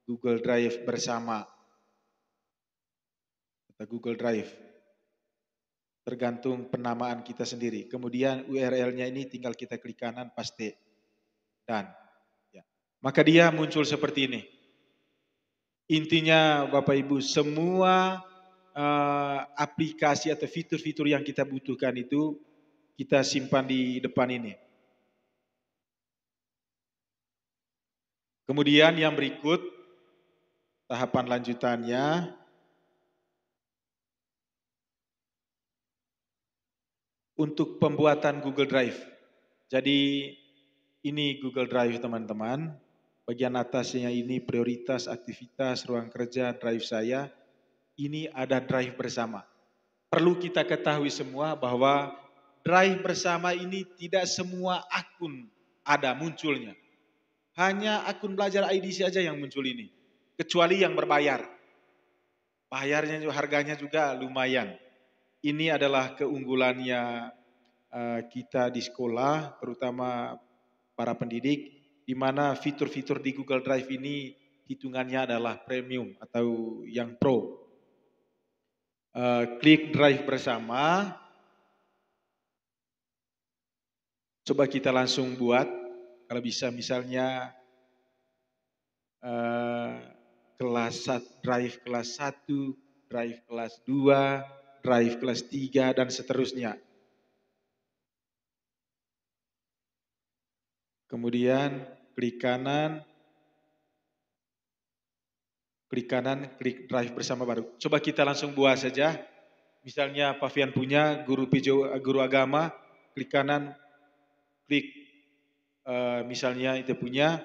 Google Drive bersama, atau Google Drive, tergantung penamaan kita sendiri. Kemudian URL-nya ini tinggal kita klik kanan, paste, dan ya. Maka dia muncul seperti ini. Intinya Bapak Ibu, semua aplikasi atau fitur-fitur yang kita butuhkan itu kita simpan di depan ini. Kemudian yang berikut, tahapan lanjutannya, untuk pembuatan Google Drive. Jadi ini Google Drive teman-teman. Bagian atasnya ini prioritas, aktivitas, ruang kerja, drive saya. Ini ada drive bersama. Perlu kita ketahui semua bahwa drive bersama ini tidak semua akun ada munculnya. Hanya akun belajar ID saja yang muncul ini. Kecuali yang berbayar. Bayarnya juga, harganya juga lumayan. Ini adalah keunggulannya kita di sekolah, terutama para pendidik, di mana fitur-fitur di Google Drive ini hitungannya adalah premium atau yang pro. Klik Drive bersama. Coba kita langsung buat, kalau bisa misalnya Drive kelas 1, Drive kelas 2, Drive kelas 3, dan seterusnya. Kemudian klik kanan, klik Drive bersama baru. Coba kita langsung buat saja. Misalnya Pak Fian punya, guru agama, klik kanan, klik misalnya itu punya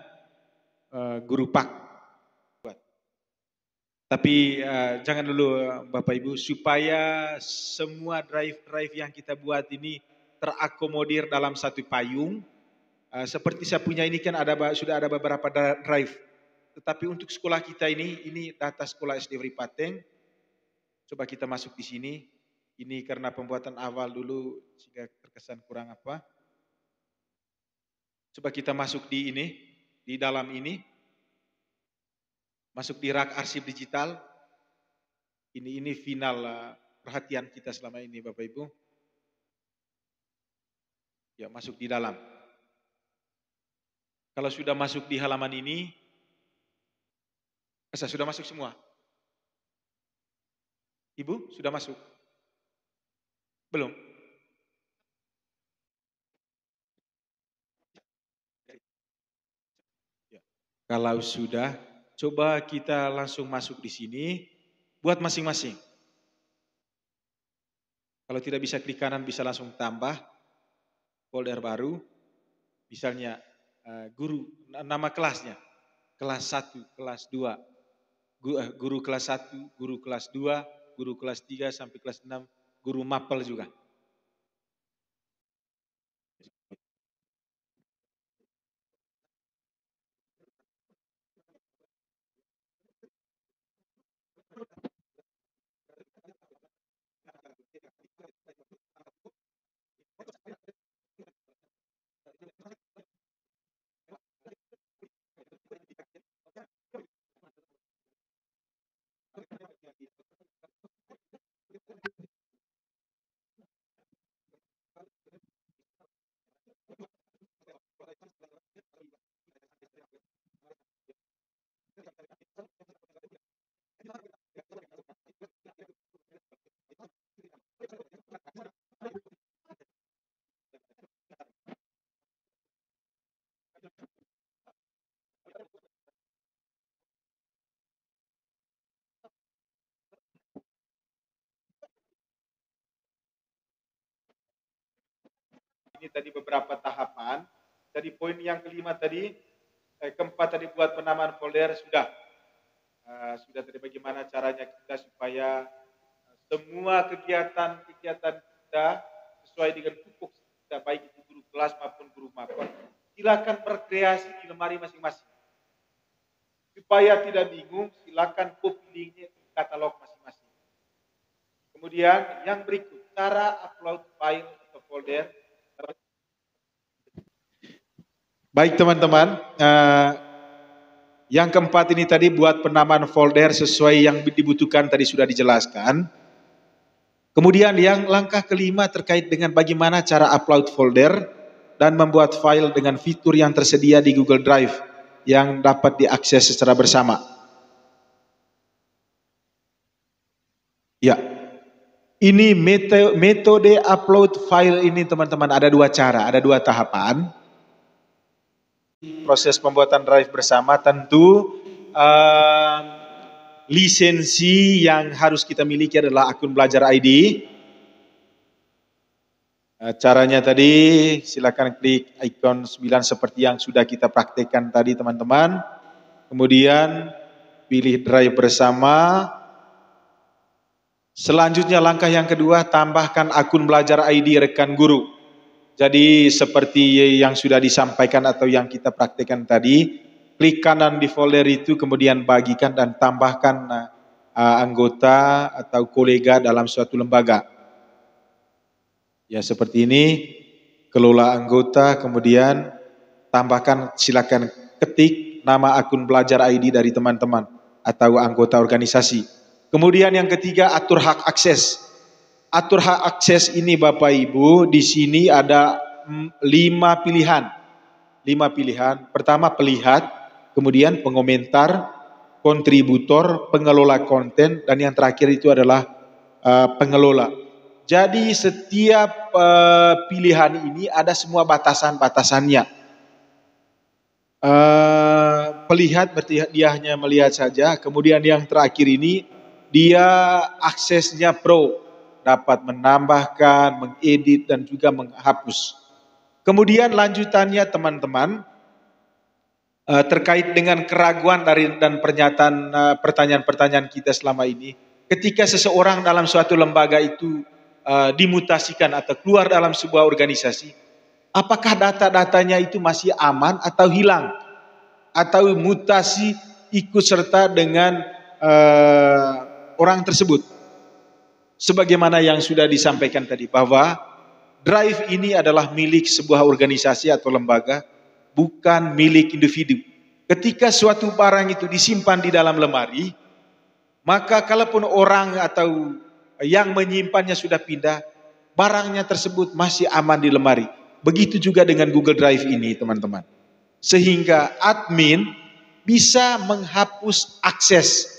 guru Pak. Tapi jangan dulu Bapak Ibu, supaya semua drive yang kita buat ini terakomodir dalam satu payung. Seperti saya punya ini kan sudah ada beberapa drive. Tetapi untuk sekolah kita ini data sekolah SD Wripateng. Coba kita masuk di sini. Ini karena pembuatan awal dulu sehingga terkesan kurang apa. Coba kita masuk di ini, di dalam ini. Masuk di rak arsip digital. Ini final perhatian kita selama ini Bapak Ibu. Ya, masuk di dalam. Kalau sudah masuk di halaman ini, sudah masuk semua? Ibu, sudah masuk? Belum? Ya. Kalau sudah, coba kita langsung masuk di sini, buat masing-masing. Kalau tidak bisa klik kanan, bisa langsung tambah folder baru. Misalnya guru, nama kelasnya, kelas 1, kelas 2, guru kelas 1, guru kelas 2, guru kelas 3 sampai kelas 6, guru mapel juga. Ini tadi beberapa tahapan. Jadi poin yang kelima tadi, keempat tadi buat penamaan folder sudah. Sudah tadi bagaimana caranya kita supaya semua kegiatan kita sesuai dengan pupuk kita, baik itu guru kelas maupun guru mapel. Silakan berkreasi di lemari masing-masing. Supaya tidak bingung, silakan copy linknya di katalog masing-masing. Kemudian yang berikut, cara upload file atau folder. Baik teman-teman, yang keempat ini tadi buat penamaan folder sesuai yang dibutuhkan tadi sudah dijelaskan. Kemudian yang langkah kelima terkait dengan bagaimana cara upload folder dan membuat file dengan fitur yang tersedia di Google Drive yang dapat diakses secara bersama. Ya, ini metode upload file ini teman-teman ada dua cara, ada dua tahapan. Proses pembuatan drive bersama tentu lisensi yang harus kita miliki adalah akun Belajar ID. Caranya tadi silakan klik ikon 9 seperti yang sudah kita praktekkan tadi teman-teman. Kemudian pilih drive bersama. Selanjutnya langkah yang kedua, tambahkan akun Belajar ID rekan guru. Jadi seperti yang sudah disampaikan atau yang kita praktekkan tadi, klik kanan di folder itu kemudian bagikan dan tambahkan anggota atau kolega dalam suatu lembaga. Ya seperti ini, kelola anggota, kemudian tambahkan, silakan ketik nama akun belajar ID dari teman-teman atau anggota organisasi. Kemudian yang ketiga, atur hak akses. Atur hak akses ini Bapak Ibu, di sini ada 5 pilihan. 5 pilihan. Pertama pelihat, kemudian pengomentar, kontributor, pengelola konten, dan yang terakhir itu adalah pengelola. Jadi setiap pilihan ini ada semua batasan-batasannya. Pelihat berarti dia hanya melihat saja. Kemudian yang terakhir ini dia aksesnya pro, dapat menambahkan, mengedit dan juga menghapus. Kemudian lanjutannya teman-teman, terkait dengan keraguan dan pernyataan pertanyaan-pertanyaan kita selama ini. Ketika seseorang dalam suatu lembaga itu dimutasikan atau keluar dalam sebuah organisasi, apakah data-datanya itu masih aman atau hilang? Atau mutasi ikut serta dengan orang tersebut? Sebagaimana yang sudah disampaikan tadi, bahwa drive ini adalah milik sebuah organisasi atau lembaga, bukan milik individu. Ketika suatu barang itu disimpan di dalam lemari, maka kalaupun orang atau yang menyimpannya sudah pindah, barangnya tersebut masih aman di lemari. Begitu juga dengan Google Drive ini teman-teman. Sehingga admin bisa menghapus akses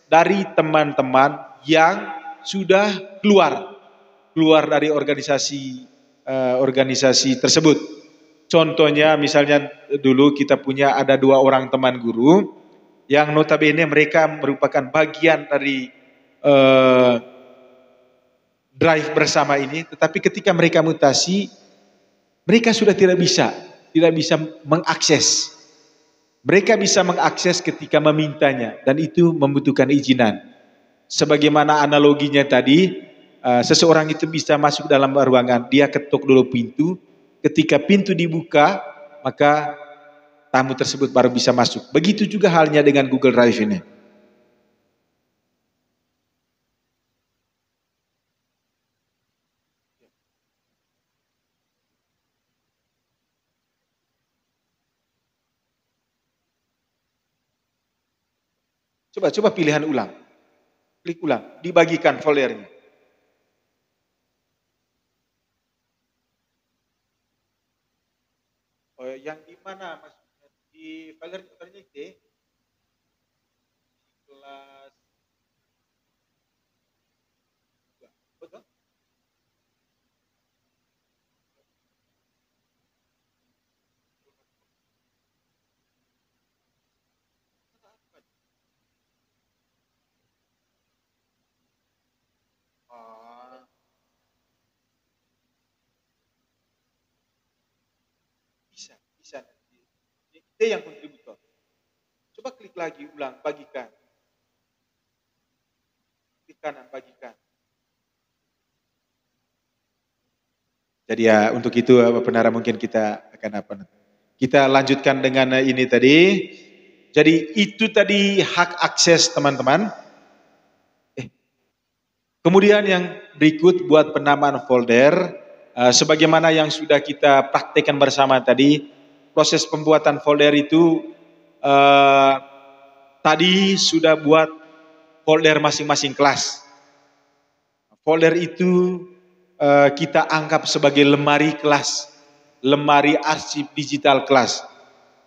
dari teman-teman yang sudah keluar dari organisasi tersebut. Contohnya misalnya dulu kita punya ada 2 orang teman guru yang notabene mereka merupakan bagian dari drive bersama ini, tetapi ketika mereka mutasi, mereka sudah tidak bisa mengakses. Mereka bisa mengakses ketika memintanya, dan itu membutuhkan izinan. Sebagaimana analoginya tadi, seseorang itu bisa masuk dalam ruangan, dia ketuk dulu pintu, ketika pintu dibuka, maka tamu tersebut baru bisa masuk. Begitu juga halnya dengan Google Drive ini. Coba pilihan ulang. Klik ulang, dibagikan foldernya. Oh, yang di mana maksudnya? Di foldernya itu? Kelas. Betul? Bisa nanti. Itu yang kontributor. Coba klik lagi ulang, bagikan. Klik kanan, bagikan. Jadi ya untuk itu penara mungkin kita akan kita lanjutkan dengan ini tadi. Jadi itu tadi hak akses teman-teman. Kemudian yang berikut buat penamaan folder, sebagaimana yang sudah kita praktekkan bersama tadi, proses pembuatan folder itu tadi sudah buat folder masing-masing kelas. Folder itu kita anggap sebagai lemari kelas, lemari arsip digital kelas.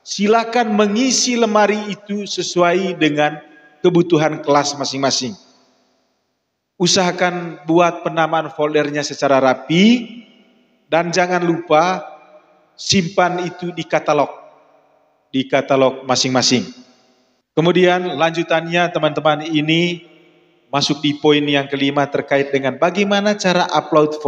Silakan mengisi lemari itu sesuai dengan kebutuhan kelas masing-masing. Usahakan buat penamaan foldernya secara rapi, dan jangan lupa simpan itu di katalog masing-masing. Kemudian lanjutannya teman-teman ini masuk di poin yang kelima terkait dengan bagaimana cara upload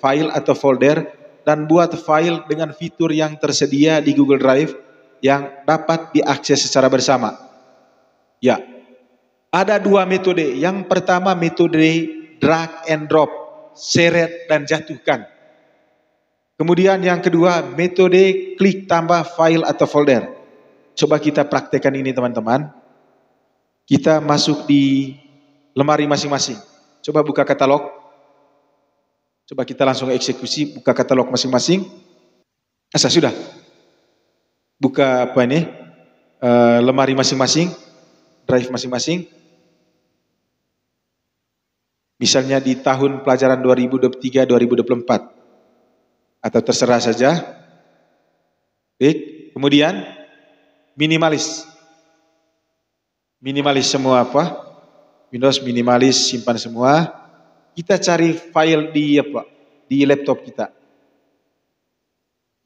file atau folder, dan buat file dengan fitur yang tersedia di Google Drive yang dapat diakses secara bersama. Ya, ada 2 metode. Yang pertama metode drag and drop, seret dan jatuhkan. Kemudian yang kedua metode klik tambah file atau folder. Coba kita praktekkan ini teman-teman. Kita masuk di lemari masing-masing. Coba buka katalog. Coba kita langsung eksekusi, buka katalog masing-masing. Asa sudah? Buka apa ini? Lemari masing-masing, drive masing-masing. Misalnya di tahun pelajaran 2023-2024. Atau terserah saja. Baik, kemudian minimalis. Minimalis semua apa? Windows minimalis, simpan semua. Kita cari file di laptop kita.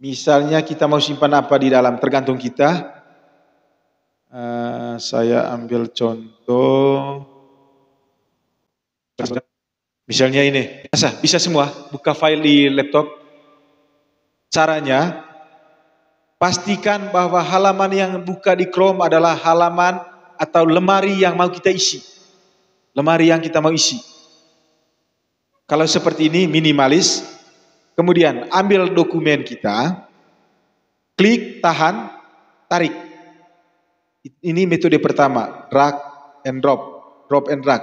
Misalnya kita mau simpan apa di dalam, tergantung kita. Saya ambil contoh. Misalnya ini, bisa semua, buka file di laptop. Caranya, pastikan bahwa halaman yang buka di Chrome adalah halaman atau lemari yang mau kita isi. Lemari yang kita mau isi. Kalau seperti ini, minimalis. Kemudian, ambil dokumen kita, klik, tahan, tarik. Ini metode pertama, drag and drop and drag.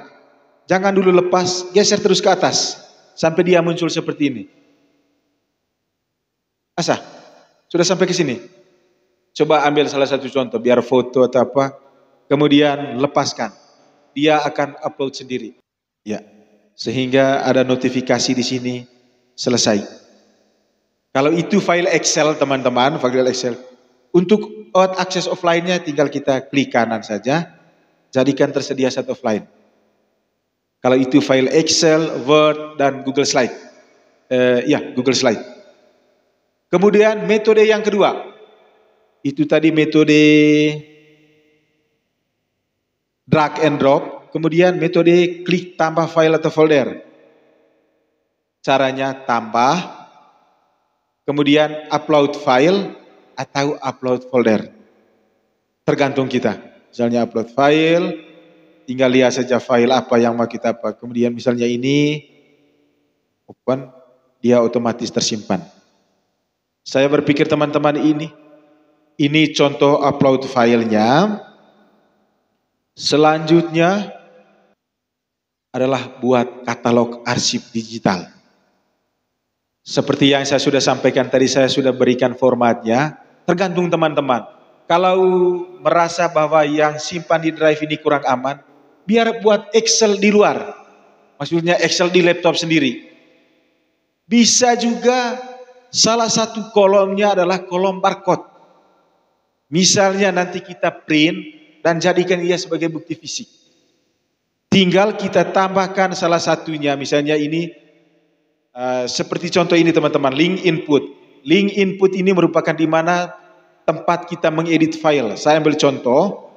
Jangan dulu lepas, geser terus ke atas, sampai dia muncul seperti ini. Asa, sudah sampai ke sini? Coba ambil salah satu contoh, biar foto atau apa, kemudian lepaskan. Dia akan upload sendiri. Ya, sehingga ada notifikasi di sini, selesai. Kalau itu file Excel teman-teman, file Excel. Untuk akses offline-nya tinggal kita klik kanan saja, jadikan tersedia set offline. Kalau itu file Excel, Word, dan Google Slide. Google Slide. Kemudian metode yang kedua, itu tadi metode drag and drop. Kemudian metode klik tambah file atau folder. Caranya tambah, kemudian upload file atau upload folder. Tergantung kita. Misalnya upload file, tinggal lihat saja file apa yang mau kita apa. Kemudian misalnya ini, open, dia otomatis tersimpan. Saya berpikir teman-teman ini contoh upload filenya. Selanjutnya adalah buat katalog arsip digital. Seperti yang saya sudah sampaikan tadi, saya sudah berikan formatnya. Tergantung teman-teman. Kalau merasa bahwa yang simpan di drive ini kurang aman, biar buat Excel di luar. Maksudnya Excel di laptop sendiri. Bisa juga salah satu kolomnya adalah kolom barcode. Misalnya nanti kita print dan jadikan ia sebagai bukti fisik. Tinggal kita tambahkan salah satunya, misalnya ini seperti contoh ini teman-teman, link input. Link input ini merupakan di mana tempat kita mengedit file. Saya ambil contoh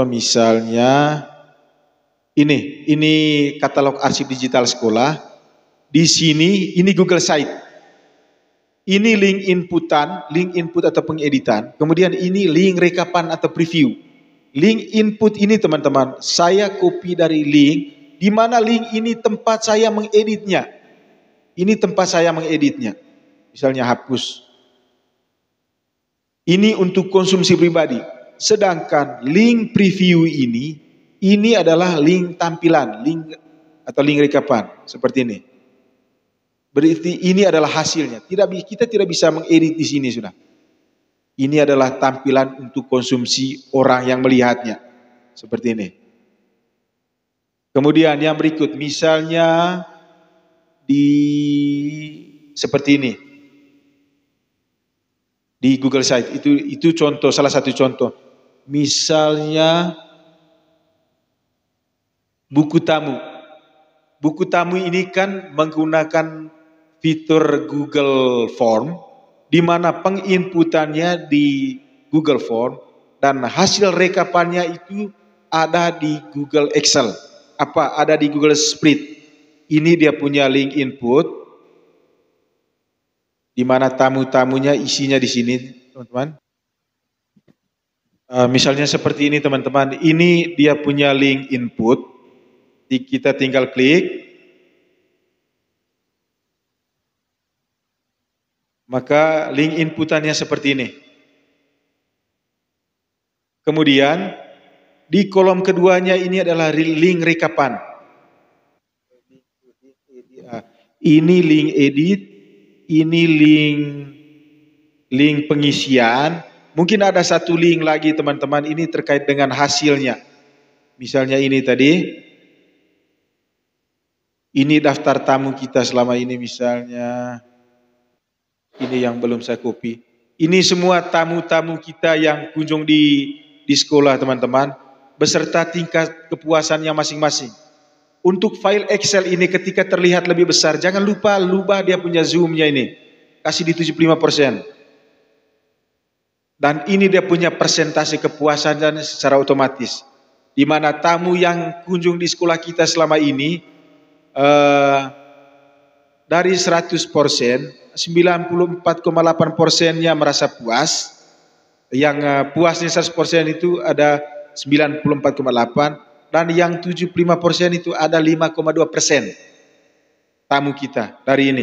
misalnya ini katalog arsip digital sekolah. Di sini ini Google Site. Ini link input atau pengeditan. Kemudian ini link rekapan atau preview. Link input ini teman-teman, saya copy dari link, di mana link ini tempat saya mengeditnya. Ini tempat saya mengeditnya. Misalnya hapus. Ini untuk konsumsi pribadi. Sedangkan link preview ini adalah link tampilan, link atau link rekapan. Seperti ini. Berarti ini adalah hasilnya. Kita tidak bisa mengedit di sini sudah. Ini adalah tampilan untuk konsumsi orang yang melihatnya. Seperti ini. Kemudian yang berikut, misalnya seperti ini. Di Google Site, itu contoh, salah satu contoh. Misalnya buku tamu. Buku tamu ini kan menggunakan fitur Google Form, di mana penginputannya di Google Form dan hasil rekapannya itu ada di Google Excel, ada di Google Spread. Ini dia punya link input, di mana tamu-tamunya isinya di sini, teman-teman. Misalnya seperti ini, teman-teman. Ini dia punya link input. Kita tinggal klik. Maka link inputannya seperti ini. Kemudian di kolom keduanya ini adalah link rekapan. ini link edit, ini link pengisian. Mungkin ada satu link lagi teman-teman, ini terkait dengan hasilnya. Misalnya ini tadi, ini daftar tamu kita selama ini misalnya. Ini yang belum saya copy. Ini semua tamu-tamu kita yang kunjung di sekolah teman-teman, beserta tingkat kepuasannya masing-masing. Untuk file Excel ini ketika terlihat lebih besar, jangan lupa dia punya zoomnya ini. Kasih di 75%. Dan ini dia punya persentase kepuasan dan secara otomatis. Di mana tamu yang kunjung di sekolah kita selama ini, dari 100%, 94,8%-nya merasa puas. Yang puasnya 100% itu ada 94,8%. Dan yang 75% itu ada 5,2% tamu kita dari ini.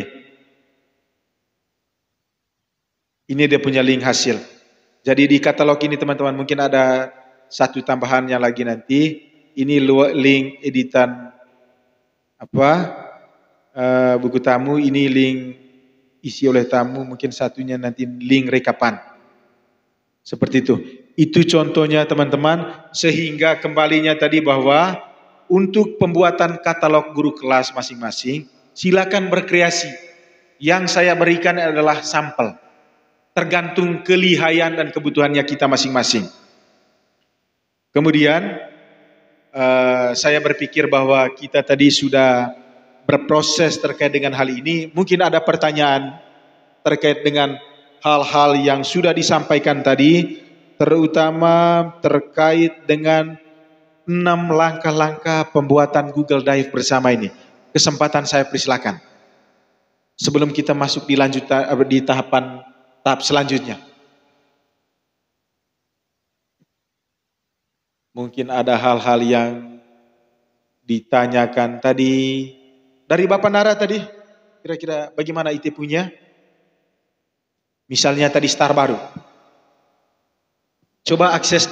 Ini dia punya link hasil. Jadi di katalog ini teman-teman mungkin ada satu tambahannya lagi nanti. Ini link editan buku tamu. Ini link isi oleh tamu. Mungkin satunya nanti link rekapan. Seperti itu. Itu contohnya teman-teman, sehingga kembalinya tadi bahwa untuk pembuatan katalog guru kelas masing-masing, silakan berkreasi. Yang saya berikan adalah sampel, tergantung kelihayan dan kebutuhannya kita masing-masing. Kemudian saya berpikir bahwa kita tadi sudah berproses terkait dengan hal ini. Mungkin ada pertanyaan terkait dengan hal-hal yang sudah disampaikan tadi, terutama terkait dengan 6 langkah-langkah pembuatan Google Drive bersama ini. Kesempatan saya persilakan. Sebelum kita masuk di tahap selanjutnya. Mungkin ada hal-hal yang ditanyakan tadi. Dari Bapak Nara tadi, kira-kira bagaimana IT punya? Misalnya tadi Star baru. Coba akses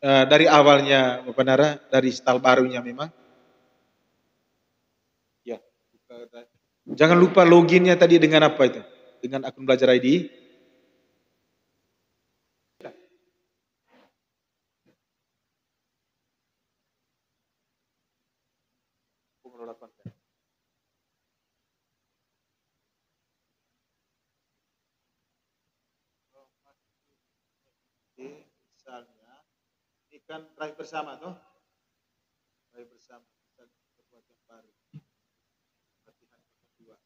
dari awalnya Bapak Nara, dari style barunya memang. Ya. Jangan lupa loginnya tadi dengan apa itu? Dengan akun Belajar ID. Misalnya, ini kan drive bersama tuh. Drive bersama, kita buat yang baru. Latihan kedua.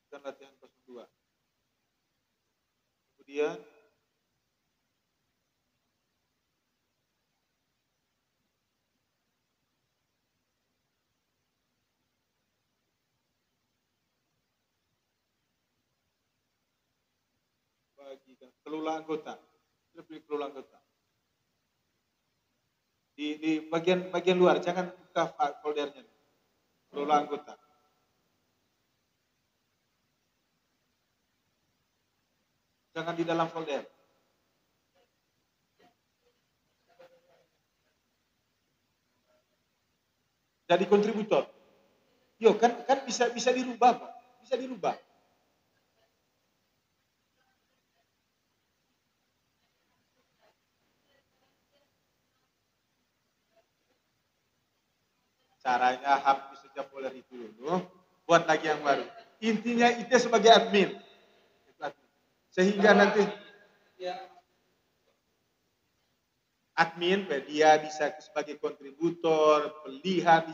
Dan latihan 02. Kemudian bagikan kelola anggota. Pilih kelola anggota. Di bagian luar, jangan buka foldernya. Kelola anggota. Jangan di dalam folder. Jadi kontributor. Yo kan bisa dirubah, Pak. Bisa dirubah. Caranya hapus saja folder itu dulu, buat lagi yang baru. Intinya itu sebagai admin. Sehingga nanti admin, dia bisa sebagai kontributor, pelihat.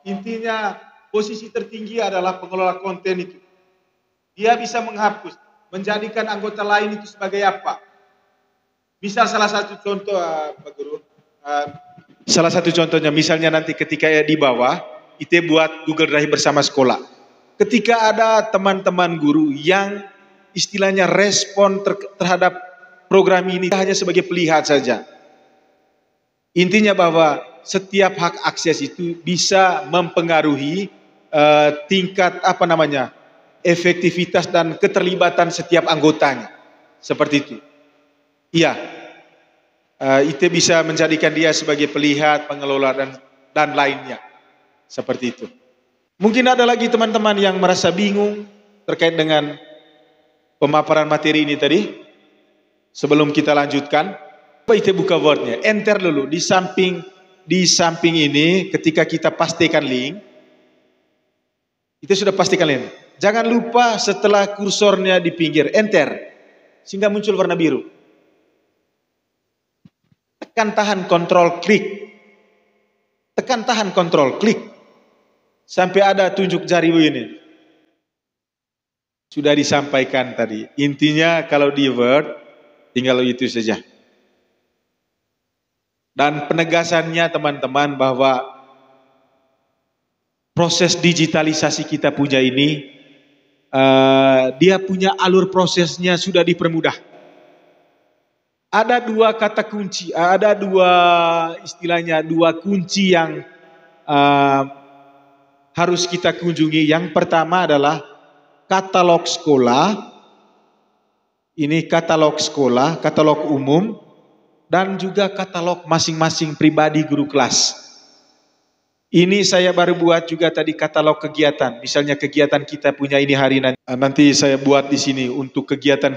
Intinya posisi tertinggi adalah pengelola konten itu. Dia bisa menghapus, menjadikan anggota lain itu sebagai apa? Misal salah satu contoh, Pak Guru, salah satu contohnya misalnya nanti ketika di bawah, itu buat Google Drive bersama sekolah. Ketika ada teman-teman guru yang istilahnya respon terhadap program ini hanya sebagai pelihat saja. Intinya bahwa setiap hak akses itu bisa mempengaruhi tingkat efektivitas dan keterlibatan setiap anggotanya. Seperti itu. Iya, IT bisa menjadikan dia sebagai pelihat, pengelola dan lainnya. Seperti itu. Mungkin ada lagi teman-teman yang merasa bingung terkait dengan pemaparan materi ini tadi. Sebelum kita lanjutkan, coba IT buka Word-nya, enter dulu di samping ini. Ketika kita pastikan link, itu sudah pastikan link. Jangan lupa setelah kursornya di pinggir, enter, sehingga muncul warna biru. Tekan tahan kontrol klik. Tekan tahan kontrol klik. Sampai ada tunjuk jari begini. Sudah disampaikan tadi. Intinya kalau di Word, tinggal itu saja. Dan penegasannya teman-teman bahwa proses digitalisasi kita punya ini, dia punya alur prosesnya sudah dipermudah. Ada dua kata kunci, ada dua istilahnya, dua kunci yang harus kita kunjungi. Yang pertama adalah katalog sekolah. Ini katalog sekolah, katalog umum, dan juga katalog masing-masing pribadi guru kelas. Ini saya baru buat juga tadi katalog kegiatan. Misalnya kegiatan kita punya ini hari nanti saya buat di sini untuk kegiatan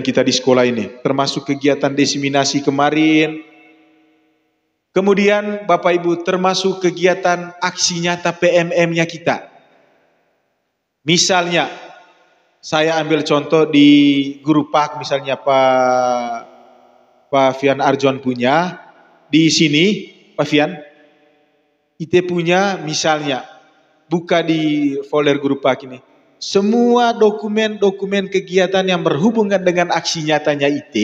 kita di sekolah ini, termasuk kegiatan diseminasi kemarin. Kemudian Bapak Ibu, termasuk kegiatan aksi nyata PMM-nya kita. Misalnya, saya ambil contoh di Guru Pak, misalnya Pak Fian Arjon punya, di sini Pak Fian, IT punya misalnya, buka di folder Guru Pak ini, semua dokumen-dokumen kegiatan yang berhubungan dengan aksi nyatanya IT,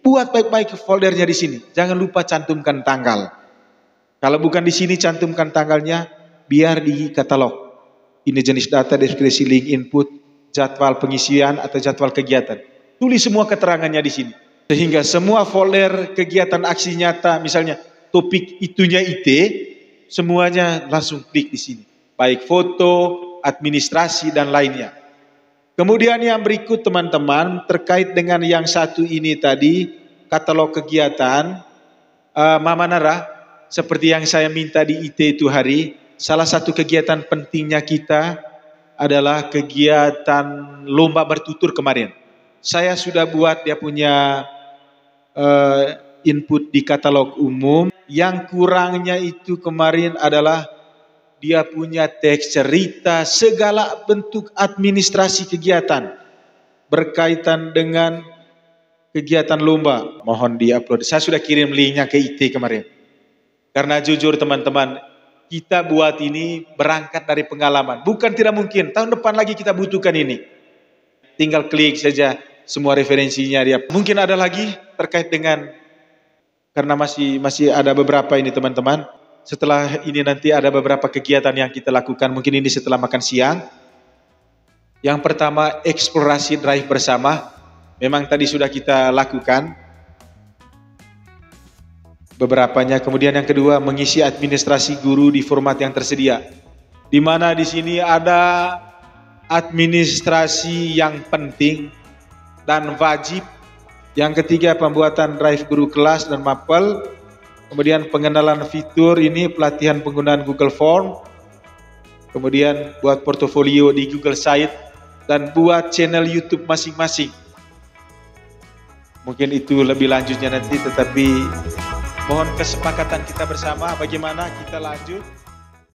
buat baik-baik foldernya di sini. Jangan lupa cantumkan tanggal. Kalau bukan di sini cantumkan tanggalnya, biar di katalog. Ini jenis data, deskripsi, link, input, jadwal pengisian atau jadwal kegiatan. Tulis semua keterangannya di sini. Sehingga semua folder kegiatan aksi nyata, misalnya topik itunya IT, semuanya langsung klik di sini. Baik foto, administrasi, dan lainnya. Kemudian yang berikut teman-teman, terkait dengan yang satu ini tadi, katalog kegiatan, Mama Nara, seperti yang saya minta di IT itu hari, salah satu kegiatan pentingnya kita adalah kegiatan lomba bertutur kemarin. Saya sudah buat dia punya input di katalog umum. Yang kurangnya itu kemarin adalah dia punya teks cerita, segala bentuk administrasi kegiatan berkaitan dengan kegiatan lomba. Mohon di-upload. Saya sudah kirim linknya ke IT kemarin. Karena jujur teman-teman, kita buat ini berangkat dari pengalaman. Bukan tidak mungkin, tahun depan lagi kita butuhkan ini. Tinggal klik saja semua referensinya dia. Mungkin ada lagi terkait dengan, karena masih ada beberapa ini teman-teman. Setelah ini nanti ada beberapa kegiatan yang kita lakukan, mungkin ini setelah makan siang. Yang pertama, eksplorasi drive bersama. Memang tadi sudah kita lakukan beberapanya. Kemudian yang kedua, mengisi administrasi guru di format yang tersedia. Di mana di sini ada administrasi yang penting dan wajib. Yang ketiga, pembuatan drive guru kelas dan mapel. Kemudian pengenalan fitur ini, pelatihan penggunaan Google Form. Kemudian buat portofolio di Google Site dan buat channel YouTube masing-masing. Mungkin itu lebih lanjutnya nanti, tetapi mohon kesepakatan kita bersama bagaimana kita lanjut.